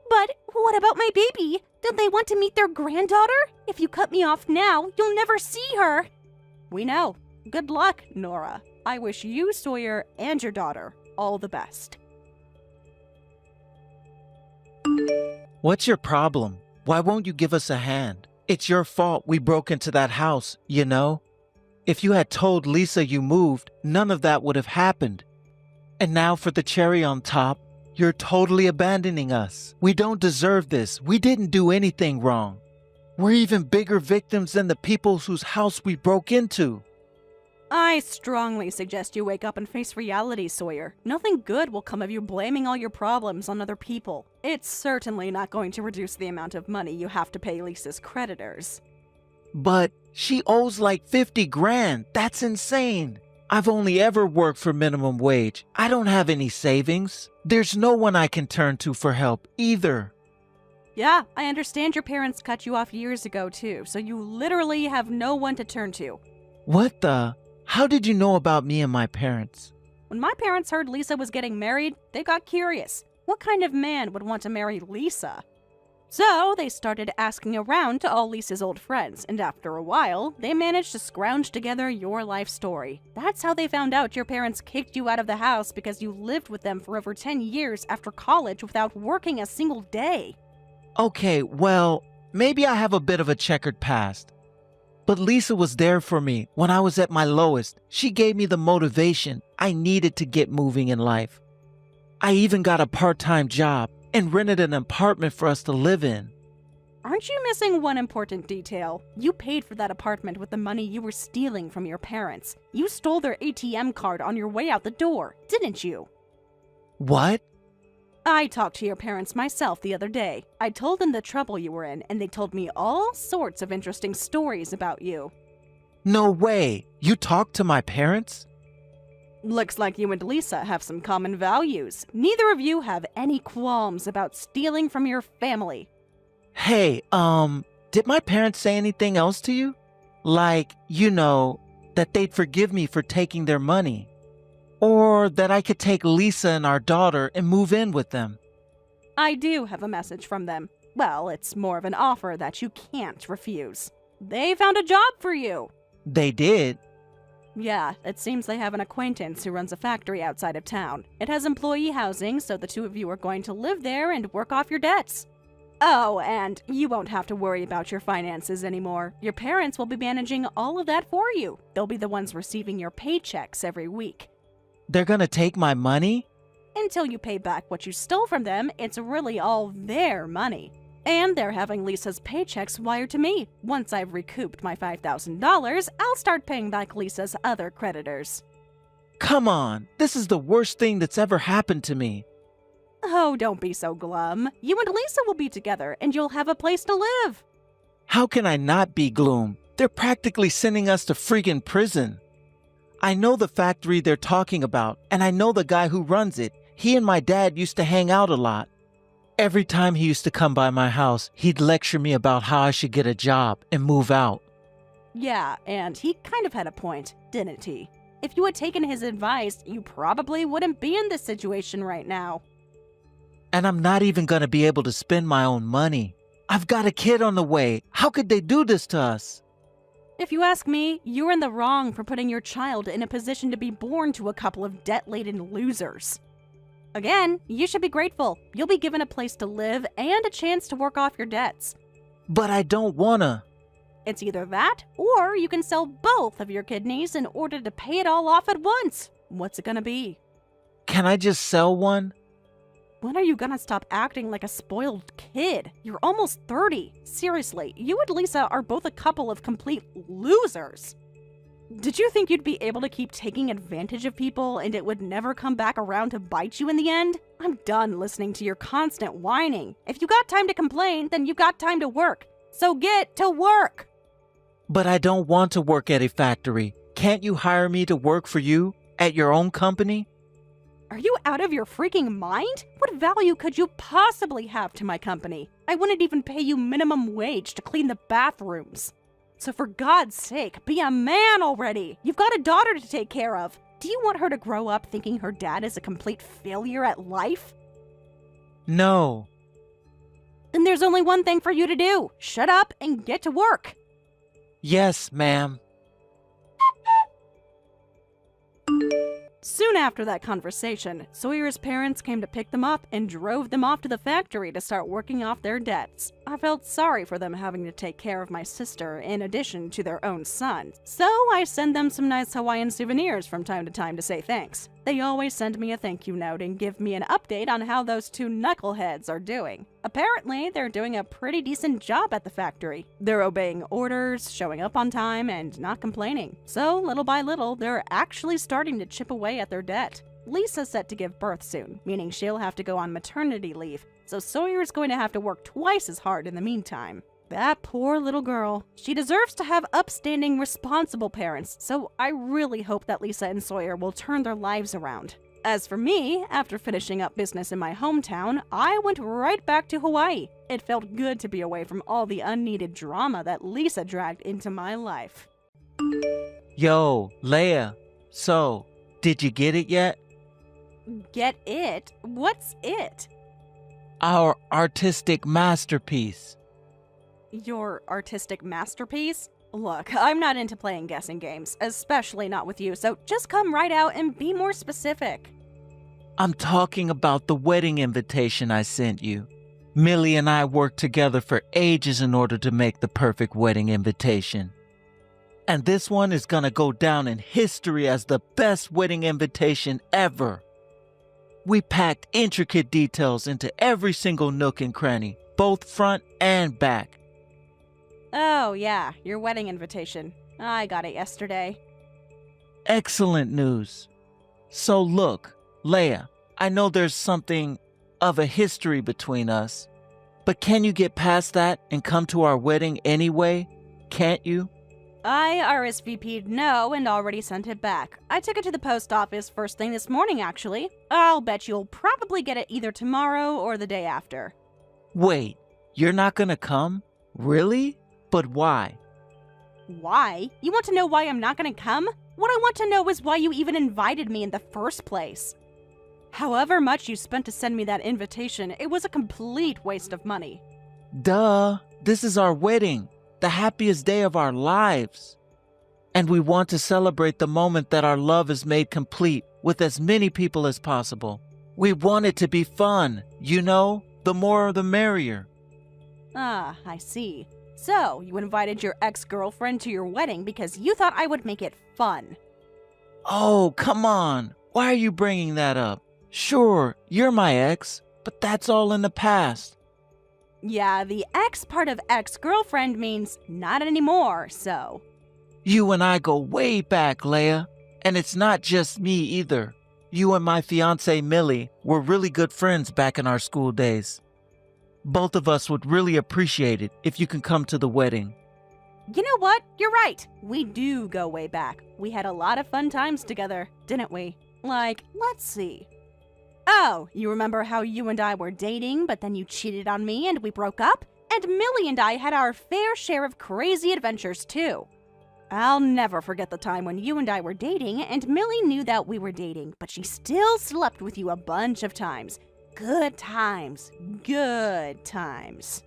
But what about my baby? Don't they want to meet their granddaughter? If you cut me off now, you'll never see her. We know. Good luck, Nora. I wish you, Sawyer, and your daughter all the best. What's your problem? Why won't you give us a hand? It's your fault we broke into that house, you know? If you had told Lisa you moved, none of that would have happened. And now for the cherry on top, you're totally abandoning us. We don't deserve this. We didn't do anything wrong. We're even bigger victims than the people whose house we broke into. I strongly suggest you wake up and face reality, Sawyer. Nothing good will come of you blaming all your problems on other people. It's certainly not going to reduce the amount of money you have to pay Lisa's creditors. But she owes like 50 grand. That's insane. I've only ever worked for minimum wage. I don't have any savings. There's no one I can turn to for help either. Yeah, I understand your parents cut you off years ago too, so you literally have no one to turn to. What the? How did you know about me and my parents? When my parents heard Lisa was getting married, they got curious. What kind of man would want to marry Lisa? So they started asking around to all Lisa's old friends, and after a while, they managed to scrounge together your life story. That's how they found out your parents kicked you out of the house because you lived with them for over 10 years after college without working a single day. Okay, well, maybe I have a bit of a checkered past. But Lisa was there for me when I was at my lowest. She gave me the motivation I needed to get moving in life. I even got a part-time job and rented an apartment for us to live in. Aren't you missing one important detail? You paid for that apartment with the money you were stealing from your parents. You stole their ATM card on your way out the door, didn't you? What? I talked to your parents myself the other day. I told them the trouble you were in, and they told me all sorts of interesting stories about you. No way! You talked to my parents? Looks like you and Lisa have some common values. Neither of you have any qualms about stealing from your family. Hey, did my parents say anything else to you? Like, that they'd forgive me for taking their money. Or that I could take Lisa and our daughter and move in with them. I do have a message from them. Well, it's more of an offer that you can't refuse. They found a job for you. They did? Yeah, it seems they have an acquaintance who runs a factory outside of town. It has employee housing, so the two of you are going to live there and work off your debts. Oh, and you won't have to worry about your finances anymore. Your parents will be managing all of that for you. They'll be the ones receiving your paychecks every week. They're gonna take my money? Until you pay back what you stole from them, it's really all their money. And they're having Lisa's paychecks wired to me. Once I've recouped my $5,000, I'll start paying back Lisa's other creditors. Come on, this is the worst thing that's ever happened to me. Oh, don't be so glum. You and Lisa will be together, and you'll have a place to live. How can I not be gloom? They're practically sending us to friggin' prison. I know the factory they're talking about, and I know the guy who runs it. He and my dad used to hang out a lot. Every time he used to come by my house, he'd lecture me about how I should get a job and move out. Yeah, and he kind of had a point, didn't he? If you had taken his advice, you probably wouldn't be in this situation right now. And I'm not even gonna be able to spend my own money. I've got a kid on the way. How could they do this to us? If you ask me, you're in the wrong for putting your child in a position to be born to a couple of debt-laden losers. Again, you should be grateful. You'll be given a place to live and a chance to work off your debts. But I don't wanna. It's either that, or you can sell both of your kidneys in order to pay it all off at once. What's it gonna be? Can I just sell one? When are you gonna stop acting like a spoiled kid? You're almost 30. Seriously, you and Lisa are both a couple of complete losers. Did you think you'd be able to keep taking advantage of people and it would never come back around to bite you in the end? I'm done listening to your constant whining. If you got time to complain, then you got time to work. So get to work! But I don't want to work at a factory. Can't you hire me to work for you at your own company? Are you out of your freaking mind? What value could you possibly have to my company? I wouldn't even pay you minimum wage to clean the bathrooms. So for God's sake, be a man already! You've got a daughter to take care of. Do you want her to grow up thinking her dad is a complete failure at life? No. Then there's only one thing for you to do. Shut up and get to work. Yes, ma'am. Soon after that conversation, Sawyer's parents came to pick them up and drove them off to the factory to start working off their debts. I felt sorry for them having to take care of my sister in addition to their own son, so I send them some nice Hawaiian souvenirs from time to time to say thanks. They always send me a thank you note and give me an update on how those two knuckleheads are doing. Apparently, they're doing a pretty decent job at the factory. They're obeying orders, showing up on time, and not complaining. So, little by little, they're actually starting to chip away at their debt. Lisa's set to give birth soon, meaning she'll have to go on maternity leave, so Sawyer's going to have to work twice as hard in the meantime. That poor little girl. She deserves to have upstanding, responsible parents, so I really hope that Lisa and Sawyer will turn their lives around. As for me, after finishing up business in my hometown, I went right back to Hawaii. It felt good to be away from all the unneeded drama that Lisa dragged into my life. Yo, Leia. So, did you get it yet? Get it? What's it? Our artistic masterpiece. Your artistic masterpiece? Look, I'm not into playing guessing games, especially not with you, so just come right out and be more specific. I'm talking about the wedding invitation I sent you. Millie and I worked together for ages in order to make the perfect wedding invitation. And this one is gonna go down in history as the best wedding invitation ever. We packed intricate details into every single nook and cranny, both front and back. Oh, yeah, your wedding invitation. I got it yesterday. Excellent news. So look, Leia, I know there's something of a history between us, but can you get past that and come to our wedding anyway? Can't you? I RSVP'd no and already sent it back. I took it to the post office first thing this morning, actually. I'll bet you'll probably get it either tomorrow or the day after. Wait, you're not gonna come? Really? But why? Why? You want to know why I'm not gonna come? What I want to know is why you even invited me in the first place. However much you spent to send me that invitation, it was a complete waste of money. Duh, this is our wedding, the happiest day of our lives. And we want to celebrate the moment that our love is made complete with as many people as possible. We want it to be fun, you know? The more the merrier. Ah, I see. So, you invited your ex-girlfriend to your wedding because you thought I would make it fun. Oh, come on. Why are you bringing that up? Sure, you're my ex, but that's all in the past. Yeah, the ex part of ex-girlfriend means not anymore, so. You and I go way back, Leia. And it's not just me either. You and my fiancée Millie were really good friends back in our school days. Both of us would really appreciate it if you can come to the wedding. You know what? You're right. We do go way back. We had a lot of fun times together, didn't we? Like, let's see. Oh, you remember how you and I were dating, but then you cheated on me and we broke up? And Millie and I had our fair share of crazy adventures too. I'll never forget the time when you and I were dating and Millie knew that we were dating, but she still slept with you a bunch of times. Good times. Good times.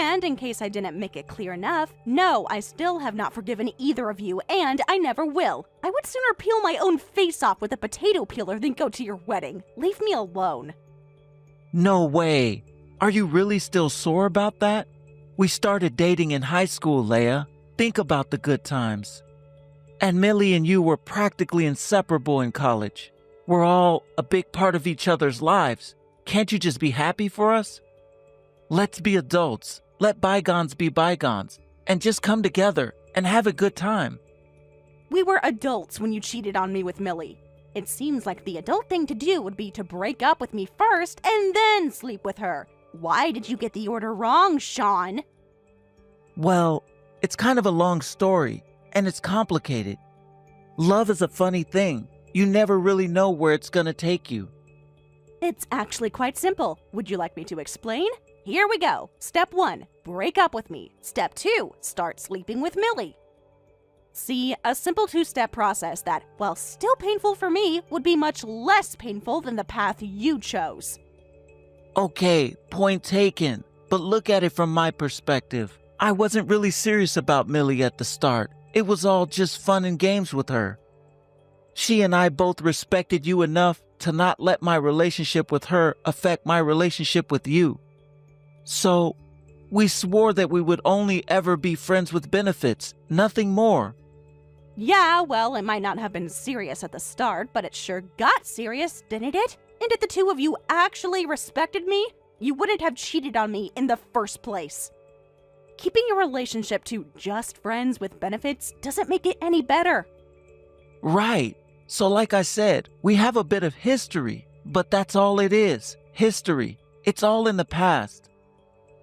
And in case I didn't make it clear enough, no, I still have not forgiven either of you, and I never will. I would sooner peel my own face off with a potato peeler than go to your wedding. Leave me alone. No way. Are you really still sore about that? We started dating in high school, Leia. Think about the good times. And Millie and you were practically inseparable in college. We're all a big part of each other's lives. Can't you just be happy for us? Let's be adults. Let bygones be bygones. And just come together and have a good time. We were adults when you cheated on me with Millie. It seems like the adult thing to do would be to break up with me first and then sleep with her. Why did you get the order wrong, Sean? Well, it's kind of a long story, and it's complicated. Love is a funny thing. You never really know where it's gonna take you. It's actually quite simple. Would you like me to explain? Here we go. Step 1, break up with me. Step 2, start sleeping with Millie. See, a simple 2-step process that, while still painful for me, would be much less painful than the path you chose. Okay, point taken. But look at it from my perspective. I wasn't really serious about Millie at the start. It was all just fun and games with her. She and I both respected you enough to not let my relationship with her affect my relationship with you. So, we swore that we would only ever be friends with benefits, nothing more. Yeah, well, it might not have been serious at the start, but it sure got serious, didn't it? And if the two of you actually respected me, you wouldn't have cheated on me in the first place. Keeping your relationship to just friends with benefits doesn't make it any better. Right. So like I said, we have a bit of history, but that's all it is. History. It's all in the past.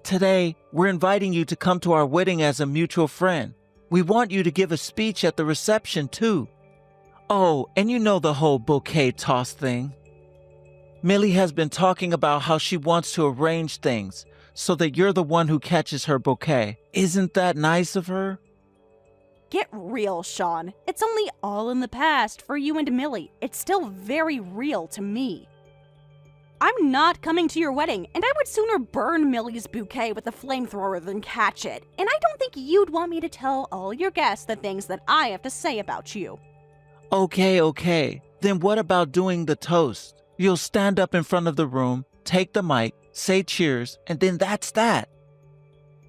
Today, we're inviting you to come to our wedding as a mutual friend. We want you to give a speech at the reception too. Oh, and you know the whole bouquet toss thing. Millie has been talking about how she wants to arrange things so that you're the one who catches her bouquet. Isn't that nice of her? Get real, Sean. It's only all in the past for you and Millie. It's still very real to me. I'm not coming to your wedding, and I would sooner burn Millie's bouquet with a flamethrower than catch it. And I don't think you'd want me to tell all your guests the things that I have to say about you. Okay. Then what about doing the toast? You'll stand up in front of the room, take the mic, say cheers, and then that's that.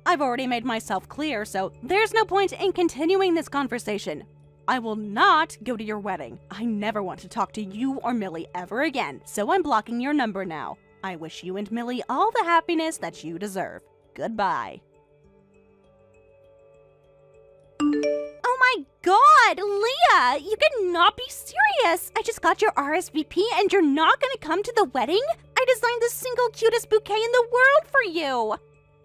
I've already made myself clear, so there's no point in continuing this conversation. I will not go to your wedding. I never want to talk to you or Millie ever again, so I'm blocking your number now. I wish you and Millie all the happiness that you deserve. Goodbye. Oh my god, Leah! You cannot be serious! I just got your RSVP and you're not gonna come to the wedding? I designed the single cutest bouquet in the world for you!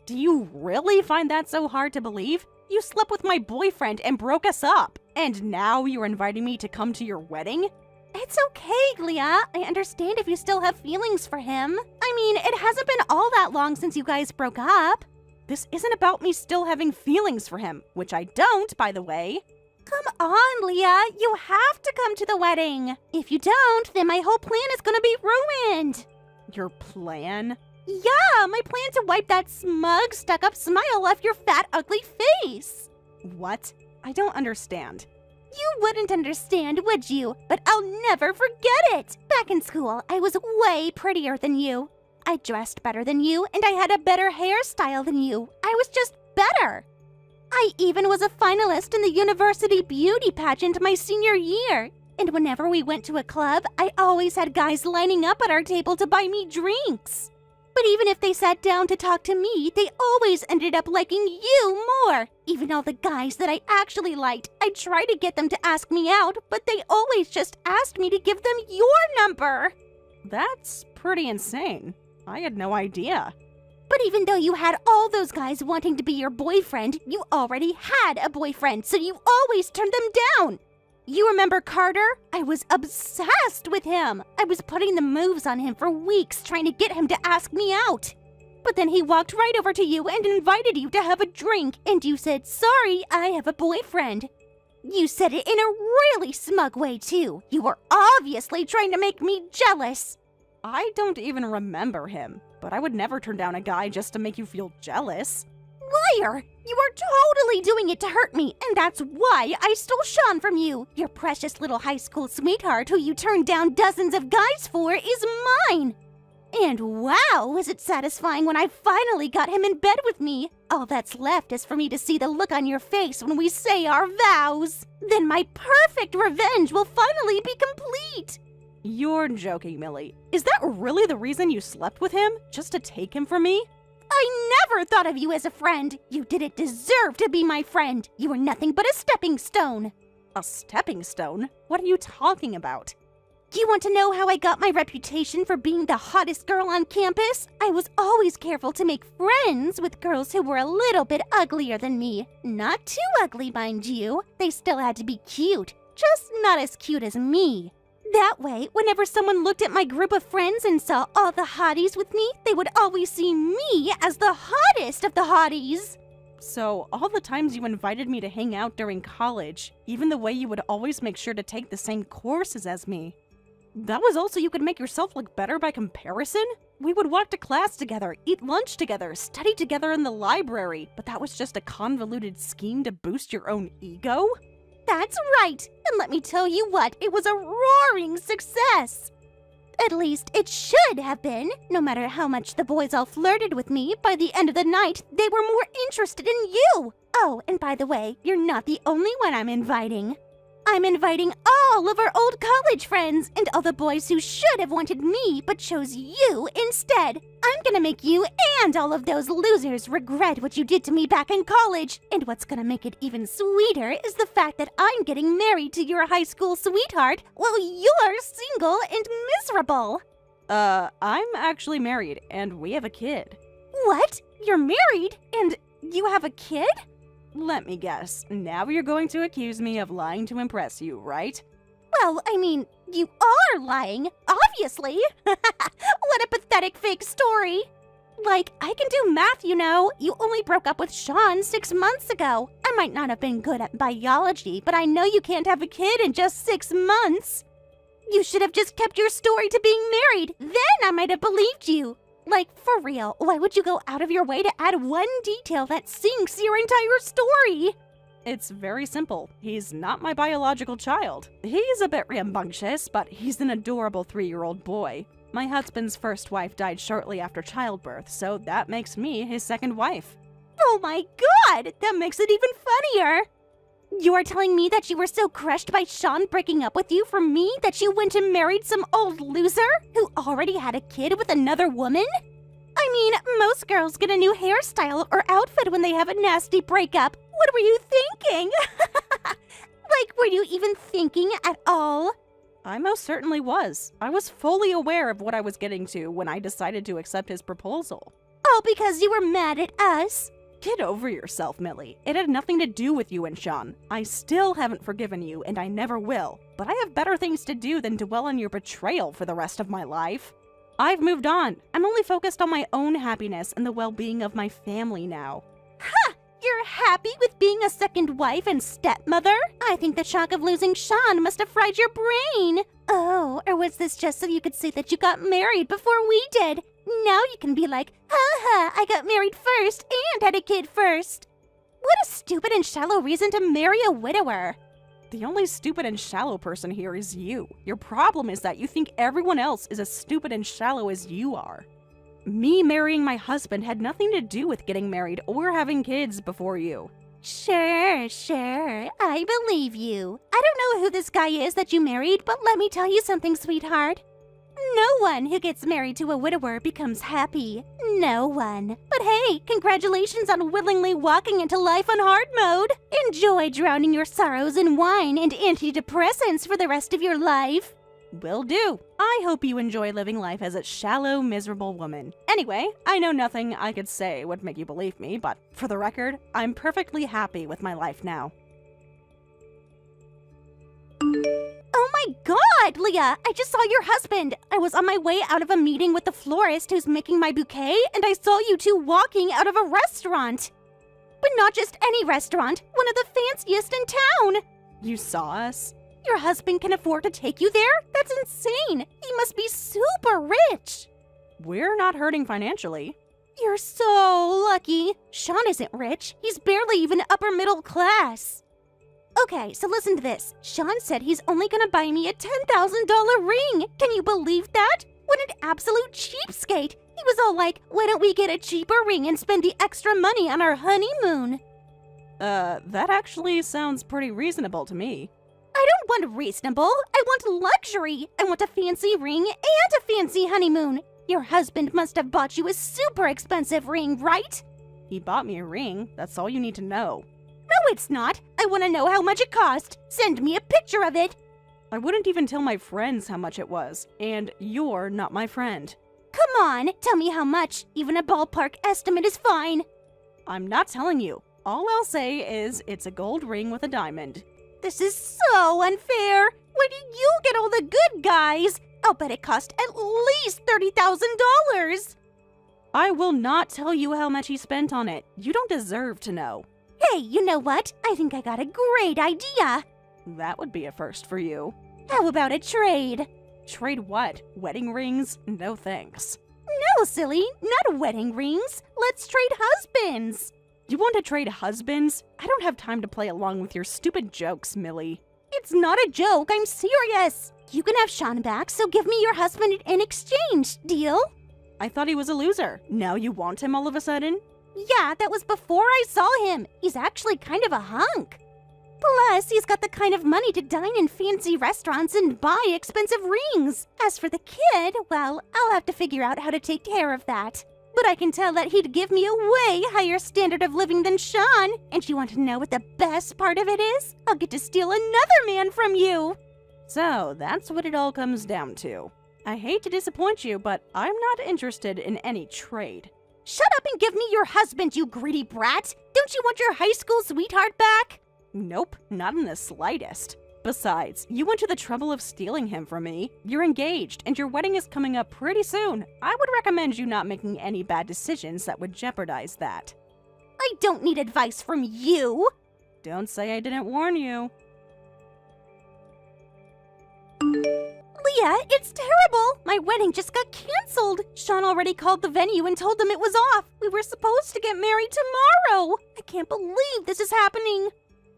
Do you really find that so hard to believe? You slept with my boyfriend and broke us up, and now you're inviting me to come to your wedding? It's okay, Leah. I understand if you still have feelings for him. I mean, it hasn't been all that long since you guys broke up. This isn't about me still having feelings for him, which I don't, by the way. Come on, Leah. You have to come to the wedding. If you don't, then my whole plan is gonna be ruined. Your plan? Yeah, my plan to wipe that smug, stuck-up smile off your fat, ugly face. What? I don't understand. You wouldn't understand, would you? But I'll never forget it. Back in school, I was way prettier than you. I dressed better than you, and I had a better hairstyle than you. I was just better. I even was a finalist in the university beauty pageant my senior year. And whenever we went to a club, I always had guys lining up at our table to buy me drinks. But even if they sat down to talk to me, they always ended up liking you more. Even all the guys that I actually liked, I tried to get them to ask me out, but they always just asked me to give them your number. That's pretty insane. I had no idea. But even though you had all those guys wanting to be your boyfriend, you already had a boyfriend, so you always turned them down. You remember Carter? I was obsessed with him. I was putting the moves on him for weeks trying to get him to ask me out. But then he walked right over to you and invited you to have a drink, and you said, "Sorry, I have a boyfriend." You said it in a really smug way, too. You were obviously trying to make me jealous. I don't even remember him, but I would never turn down a guy just to make you feel jealous. Liar! You are totally doing it to hurt me, and that's why I stole Sean from you. Your precious little high school sweetheart who you turned down dozens of guys for is mine. And wow, was it satisfying when I finally got him in bed with me. All that's left is for me to see the look on your face when we say our vows. Then my perfect revenge will finally be complete. You're joking, Millie. Is that really the reason you slept with him? Just to take him from me? I never thought of you as a friend. You didn't deserve to be my friend. You were nothing but a stepping stone. A stepping stone? What are you talking about? Do you want to know how I got my reputation for being the hottest girl on campus? I was always careful to make friends with girls who were a little bit uglier than me. Not too ugly, mind you. They still had to be cute, just not as cute as me. That way, whenever someone looked at my group of friends and saw all the hotties with me, they would always see me as the hottest of the hotties. So, all the times you invited me to hang out during college, even the way you would always make sure to take the same courses as me, that was also you could make yourself look better by comparison? We would walk to class together, eat lunch together, study together in the library, but that was just a convoluted scheme to boost your own ego? That's right! And let me tell you what, it was a roaring success! At least it should have been. No matter how much the boys all flirted with me, by the end of the night, they were more interested in you! Oh, and by the way, you're not the only one I'm inviting. I'm inviting all of our old college friends and all the boys who should have wanted me but chose you instead. I'm gonna make you and all of those losers regret what you did to me back in college. And what's gonna make it even sweeter is the fact that I'm getting married to your high school sweetheart while you're single and miserable. I'm actually married, and we have a kid. What? You're married? And you have a kid? Let me guess, now you're going to accuse me of lying to impress you, right? Well, I mean, you are lying, obviously. What a pathetic fake story. Like, I can do math, you know. You only broke up with Sean 6 months ago. I might not have been good at biology, but I know you can't have a kid in just 6 months. You should have just kept your story to being married. Then I might have believed you. Like, for real, why would you go out of your way to add one detail that sinks your entire story? It's very simple. He's not my biological child. He's a bit rambunctious, but he's an adorable 3-year-old boy. My husband's first wife died shortly after childbirth, so that makes me his second wife. Oh my god, that makes it even funnier. You are telling me that you were so crushed by Sean breaking up with you for me that you went and married some old loser who already had a kid with another woman? I mean, most girls get a new hairstyle or outfit when they have a nasty breakup. What were you thinking? Like, were you even thinking at all? I most certainly was. I was fully aware of what I was getting to when I decided to accept his proposal. All because you were mad at us? Get over yourself, Millie. It had nothing to do with you and Sean. I still haven't forgiven you, and I never will. But I have better things to do than dwell on your betrayal for the rest of my life. I've moved on. I'm only focused on my own happiness and the well-being of my family now. Ha! You're happy with being a second wife and stepmother? I think the shock of losing Sean must have fried your brain. Oh, or was this just so you could say that you got married before we did? Now you can be like, ha, I got married first and had a kid first. What a stupid and shallow reason to marry a widower. The only stupid and shallow person here is you. Your problem is that you think everyone else is as stupid and shallow as you are. Me marrying my husband had nothing to do with getting married or having kids before you. Sure, I believe you. I don't know who this guy is that you married, but let me tell you something, sweetheart. No one who gets married to a widower becomes happy. No one. But hey, congratulations on willingly walking into life on hard mode. Enjoy drowning your sorrows in wine and antidepressants for the rest of your life. Will do. I hope you enjoy living life as a shallow, miserable woman. Anyway, I know nothing I could say would make you believe me, but for the record, I'm perfectly happy with my life now. Oh my god, Leah! I just saw your husband! I was on my way out of a meeting with the florist who's making my bouquet, and I saw you two walking out of a restaurant! But not just any restaurant, one of the fanciest in town! You saw us? Your husband can afford to take you there? That's insane! He must be super rich! We're not hurting financially. You're so lucky! Sean isn't rich. He's barely even upper middle class. Okay, so listen to this. Sean said he's only gonna buy me a $10,000 ring. Can you believe that? What an absolute cheapskate. He was all like, why don't we get a cheaper ring and spend the extra money on our honeymoon? That actually sounds pretty reasonable to me. I don't want reasonable. I want luxury. I want a fancy ring and a fancy honeymoon. Your husband must have bought you a super expensive ring, right? He bought me a ring. That's all you need to know. No, it's not. I want to know how much it cost. Send me a picture of it. I wouldn't even tell my friends how much it was, and you're not my friend. Come on, tell me how much. Even a ballpark estimate is fine. I'm not telling you. All I'll say is it's a gold ring with a diamond. This is so unfair. Where do you get all the good guys? I'll bet it cost at least $30,000. I will not tell you how much he spent on it. You don't deserve to know. Hey, you know what? I think I got a great idea. That would be a first for you. How about a trade? Trade what? Wedding rings? No thanks. No, silly. Not wedding rings. Let's trade husbands. You want to trade husbands? I don't have time to play along with your stupid jokes, Millie. It's not a joke. I'm serious. You can have Sean back, so give me your husband in exchange. Deal? I thought he was a loser. Now you want him all of a sudden? Yeah, that was before I saw him. He's actually kind of a hunk. Plus, he's got the kind of money to dine in fancy restaurants and buy expensive rings. As for the kid, well, I'll have to figure out how to take care of that. But I can tell that he'd give me a way higher standard of living than Sean. And you want to know what the best part of it is? I'll get to steal another man from you. So, that's what it all comes down to. I hate to disappoint you, but I'm not interested in any trade. Shut up and give me your husband, you greedy brat! Don't you want your high school sweetheart back? Nope, not in the slightest. Besides, you went to the trouble of stealing him from me. You're engaged, and your wedding is coming up pretty soon. I would recommend you not making any bad decisions that would jeopardize that. I don't need advice from you! Don't say I didn't warn you. Leah, it's terrible! My wedding just got canceled! Sean already called the venue and told them it was off. We were supposed to get married tomorrow! I can't believe this is happening!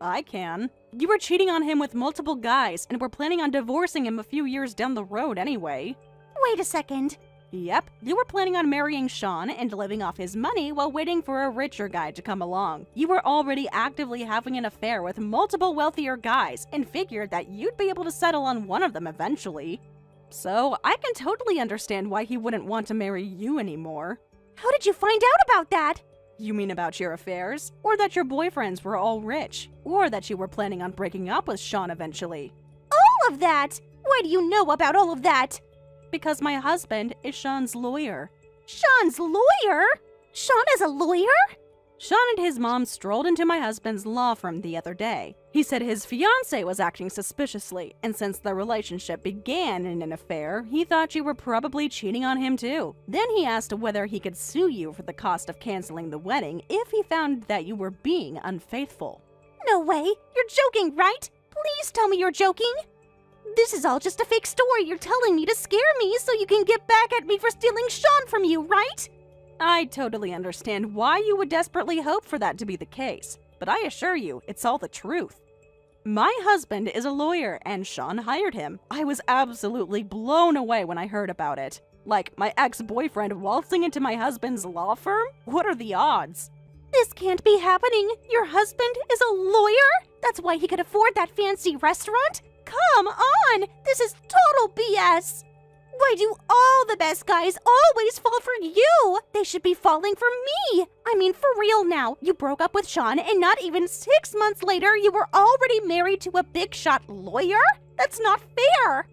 I can. You were cheating on him with multiple guys, and were planning on divorcing him a few years down the road anyway. Wait a second. Yep, you were planning on marrying Sean and living off his money while waiting for a richer guy to come along. You were already actively having an affair with multiple wealthier guys and figured that you'd be able to settle on one of them eventually. So, I can totally understand why he wouldn't want to marry you anymore. How did you find out about that? You mean about your affairs? Or that your boyfriends were all rich? Or that you were planning on breaking up with Sean eventually? All of that! Why do you know about all of that? Because my husband is Sean's lawyer. Sean's lawyer? Sean is a lawyer? Sean and his mom strolled into my husband's law firm the other day. He said his fiancée was acting suspiciously, and since their relationship began in an affair, he thought you were probably cheating on him too. Then he asked whether he could sue you for the cost of canceling the wedding if he found that you were being unfaithful. No way! You're joking, right? Please tell me you're joking! This is all just a fake story you're telling me to scare me so you can get back at me for stealing Sean from you, right? I totally understand why you would desperately hope for that to be the case, but I assure you, it's all the truth. My husband is a lawyer, and Sean hired him. I was absolutely blown away when I heard about it. Like, my ex-boyfriend waltzing into my husband's law firm? What are the odds? This can't be happening. Your husband is a lawyer? That's why he could afford that fancy restaurant? Come on! This is total BS! Why do all the best guys always fall for you? They should be falling for me! I mean, for real now. You broke up with Sean, and not even 6 months later, you were already married to a big shot lawyer? That's not fair!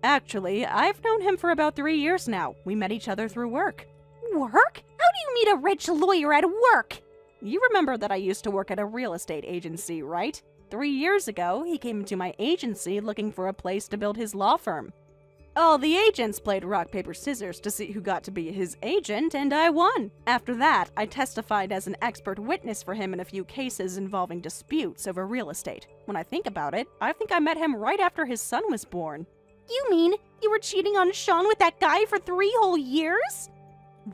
Actually, I've known him for about 3 years now. We met each other through work. Work? How do you meet a rich lawyer at work? You remember that I used to work at a real estate agency, right? 3 years ago, he came to my agency looking for a place to build his law firm. All the agents played rock, paper, scissors to see who got to be his agent, and I won. After that, I testified as an expert witness for him in a few cases involving disputes over real estate. When I think about it, I think I met him right after his son was born. You mean you were cheating on Sean with that guy for 3 whole years?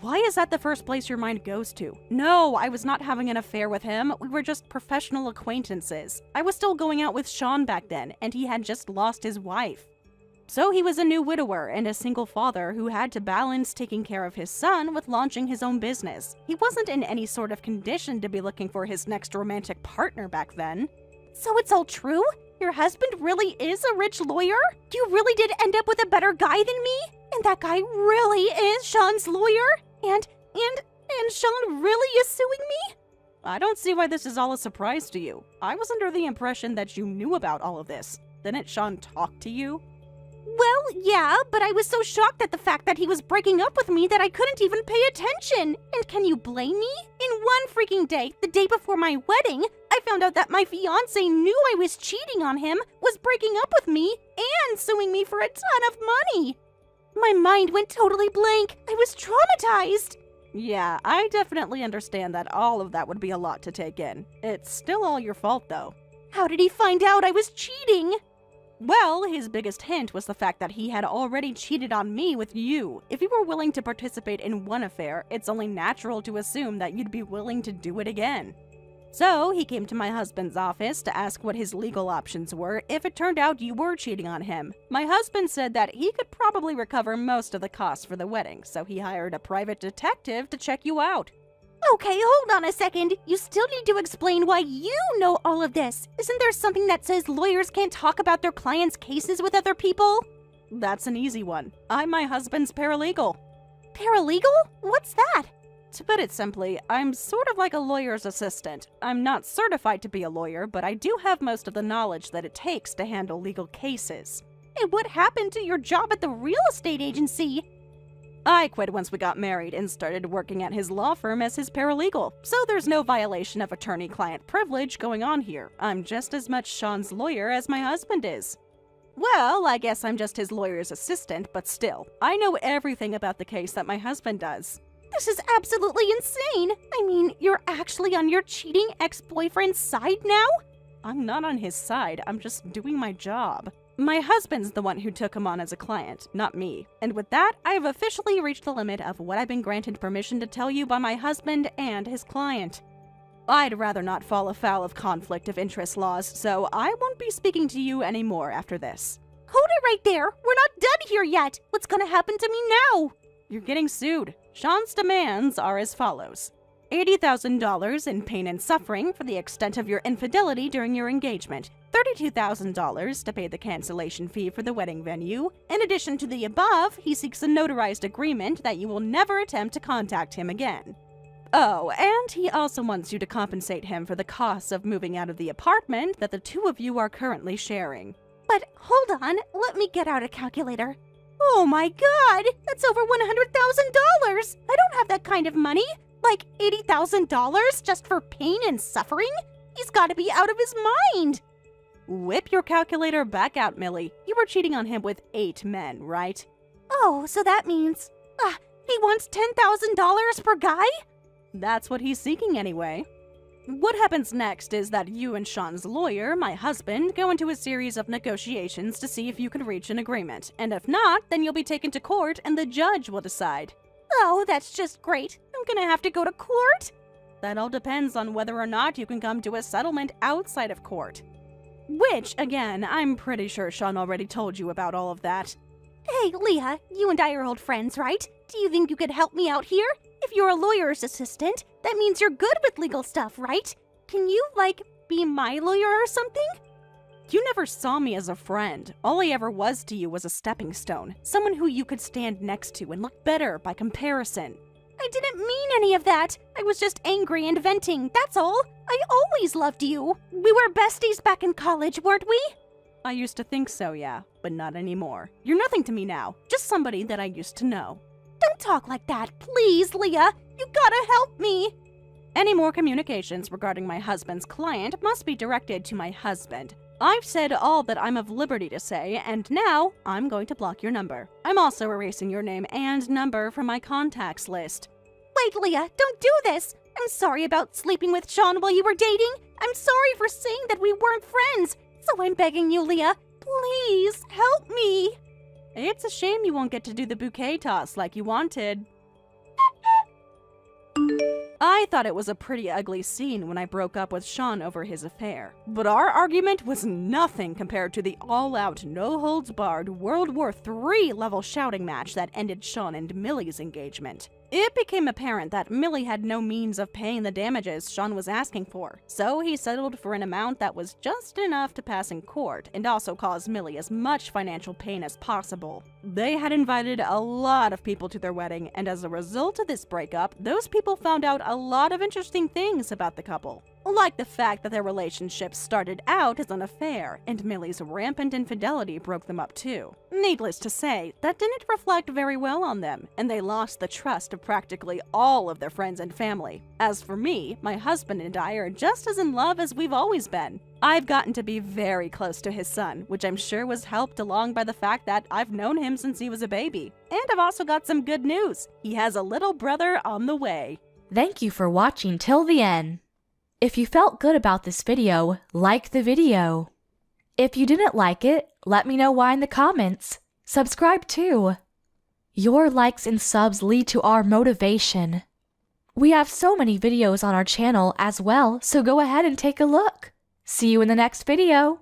Why is that the first place your mind goes to? No, I was not having an affair with him. We were just professional acquaintances. I was still going out with Sean back then, and he had just lost his wife. So he was a new widower and a single father who had to balance taking care of his son with launching his own business. He wasn't in any sort of condition to be looking for his next romantic partner back then. So it's all true? Your husband really is a rich lawyer? You really did end up with a better guy than me? And that guy really is Sean's lawyer? And Sean really is suing me? I don't see why this is all a surprise to you. I was under the impression that you knew about all of this. Didn't Sean talk to you? Well, yeah, but I was so shocked at the fact that he was breaking up with me that I couldn't even pay attention. And can you blame me? In one freaking day, the day before my wedding, I found out that my fiancé knew I was cheating on him, was breaking up with me, and suing me for a ton of money. My mind went totally blank. I was traumatized. Yeah, I definitely understand that all of that would be a lot to take in. It's still all your fault, though. How did he find out I was cheating? Well, his biggest hint was the fact that he had already cheated on me with you. If you were willing to participate in one affair, it's only natural to assume that you'd be willing to do it again. So, he came to my husband's office to ask what his legal options were if it turned out you were cheating on him. My husband said that he could probably recover most of the costs for the wedding, so he hired a private detective to check you out. Okay, hold on a second. You still need to explain why you know all of this. Isn't there something that says lawyers can't talk about their clients' cases with other people? That's an easy one. I'm my husband's paralegal. Paralegal? What's that? To put it simply, I'm sort of like a lawyer's assistant. I'm not certified to be a lawyer, but I do have most of the knowledge that it takes to handle legal cases. And what happened to your job at the real estate agency? I quit once we got married and started working at his law firm as his paralegal, so there's no violation of attorney-client privilege going on here. I'm just as much Sean's lawyer as my husband is. Well, I guess I'm just his lawyer's assistant, but still, I know everything about the case that my husband does. This is absolutely insane! I mean, you're actually on your cheating ex-boyfriend's side now? I'm not on his side, I'm just doing my job. My husband's the one who took him on as a client, not me. And with that, I have officially reached the limit of what I've been granted permission to tell you by my husband and his client. I'd rather not fall afoul of conflict of interest laws, so I won't be speaking to you anymore after this. Hold it right there! We're not done here yet! What's gonna happen to me now? You're getting sued. Sean's demands are as follows. $80,000 in pain and suffering for the extent of your infidelity during your engagement, $32,000 to pay the cancellation fee for the wedding venue. In addition to the above, he seeks a notarized agreement that you will never attempt to contact him again. Oh, and he also wants you to compensate him for the costs of moving out of the apartment that the two of you are currently sharing. But hold on, let me get out a calculator. Oh my god, that's over $100,000! I don't have that kind of money! Like $80,000 just for pain and suffering? He's gotta be out of his mind! Whip your calculator back out, Millie. You were cheating on him with 8 men, right? Oh, so that means... he wants $10,000 per guy? That's what he's seeking anyway. What happens next is that you and Sean's lawyer, my husband, go into a series of negotiations to see if you can reach an agreement. And if not, then you'll be taken to court and the judge will decide. Oh, that's just great. I'm gonna have to go to court? That all depends on whether or not you can come to a settlement outside of court. Which, again, I'm pretty sure Sean already told you about all of that. Hey, Leah, you and I are old friends, right? Do you think you could help me out here? If you're a lawyer's assistant, that means you're good with legal stuff, right? Can you, be my lawyer or something? You never saw me as a friend. All I ever was to you was a stepping stone. Someone who you could stand next to and look better by comparison. I didn't mean any of that. I was just angry and venting, that's all. I always loved you. We were besties back in college, weren't we? I used to think so, yeah, but not anymore. You're nothing to me now, just somebody that I used to know. Don't talk like that, please, Leah. You gotta help me. Any more communications regarding my husband's client must be directed to my husband. I've said all that I'm of liberty to say, and now I'm going to block your number. I'm also erasing your name and number from my contacts list. Wait, Leah, don't do this. I'm sorry about sleeping with Sean while you were dating. I'm sorry for saying that we weren't friends. So I'm begging you, Leah, please help me. It's a shame you won't get to do the bouquet toss like you wanted. I thought it was a pretty ugly scene when I broke up with Sean over his affair. But our argument was nothing compared to the all-out, no-holds-barred World War III level shouting match that ended Sean and Millie's engagement. It became apparent that Millie had no means of paying the damages Sean was asking for, so he settled for an amount that was just enough to pass in court and also cause Millie as much financial pain as possible. They had invited a lot of people to their wedding, and as a result of this breakup, those people found out a lot of interesting things about the couple. Like the fact that their relationship started out as an affair, and Millie's rampant infidelity broke them up too. Needless to say, that didn't reflect very well on them, and they lost the trust of practically all of their friends and family. As for me, my husband and I are just as in love as we've always been. I've gotten to be very close to his son, which I'm sure was helped along by the fact that I've known him since he was a baby. And I've also got some good news. He has a little brother on the way. Thank you for watching till the end. If you felt good about this video, like the video. If you didn't like it, let me know why in the comments. Subscribe too. Your likes and subs lead to our motivation. We have so many videos on our channel as well, so go ahead and take a look. See you in the next video.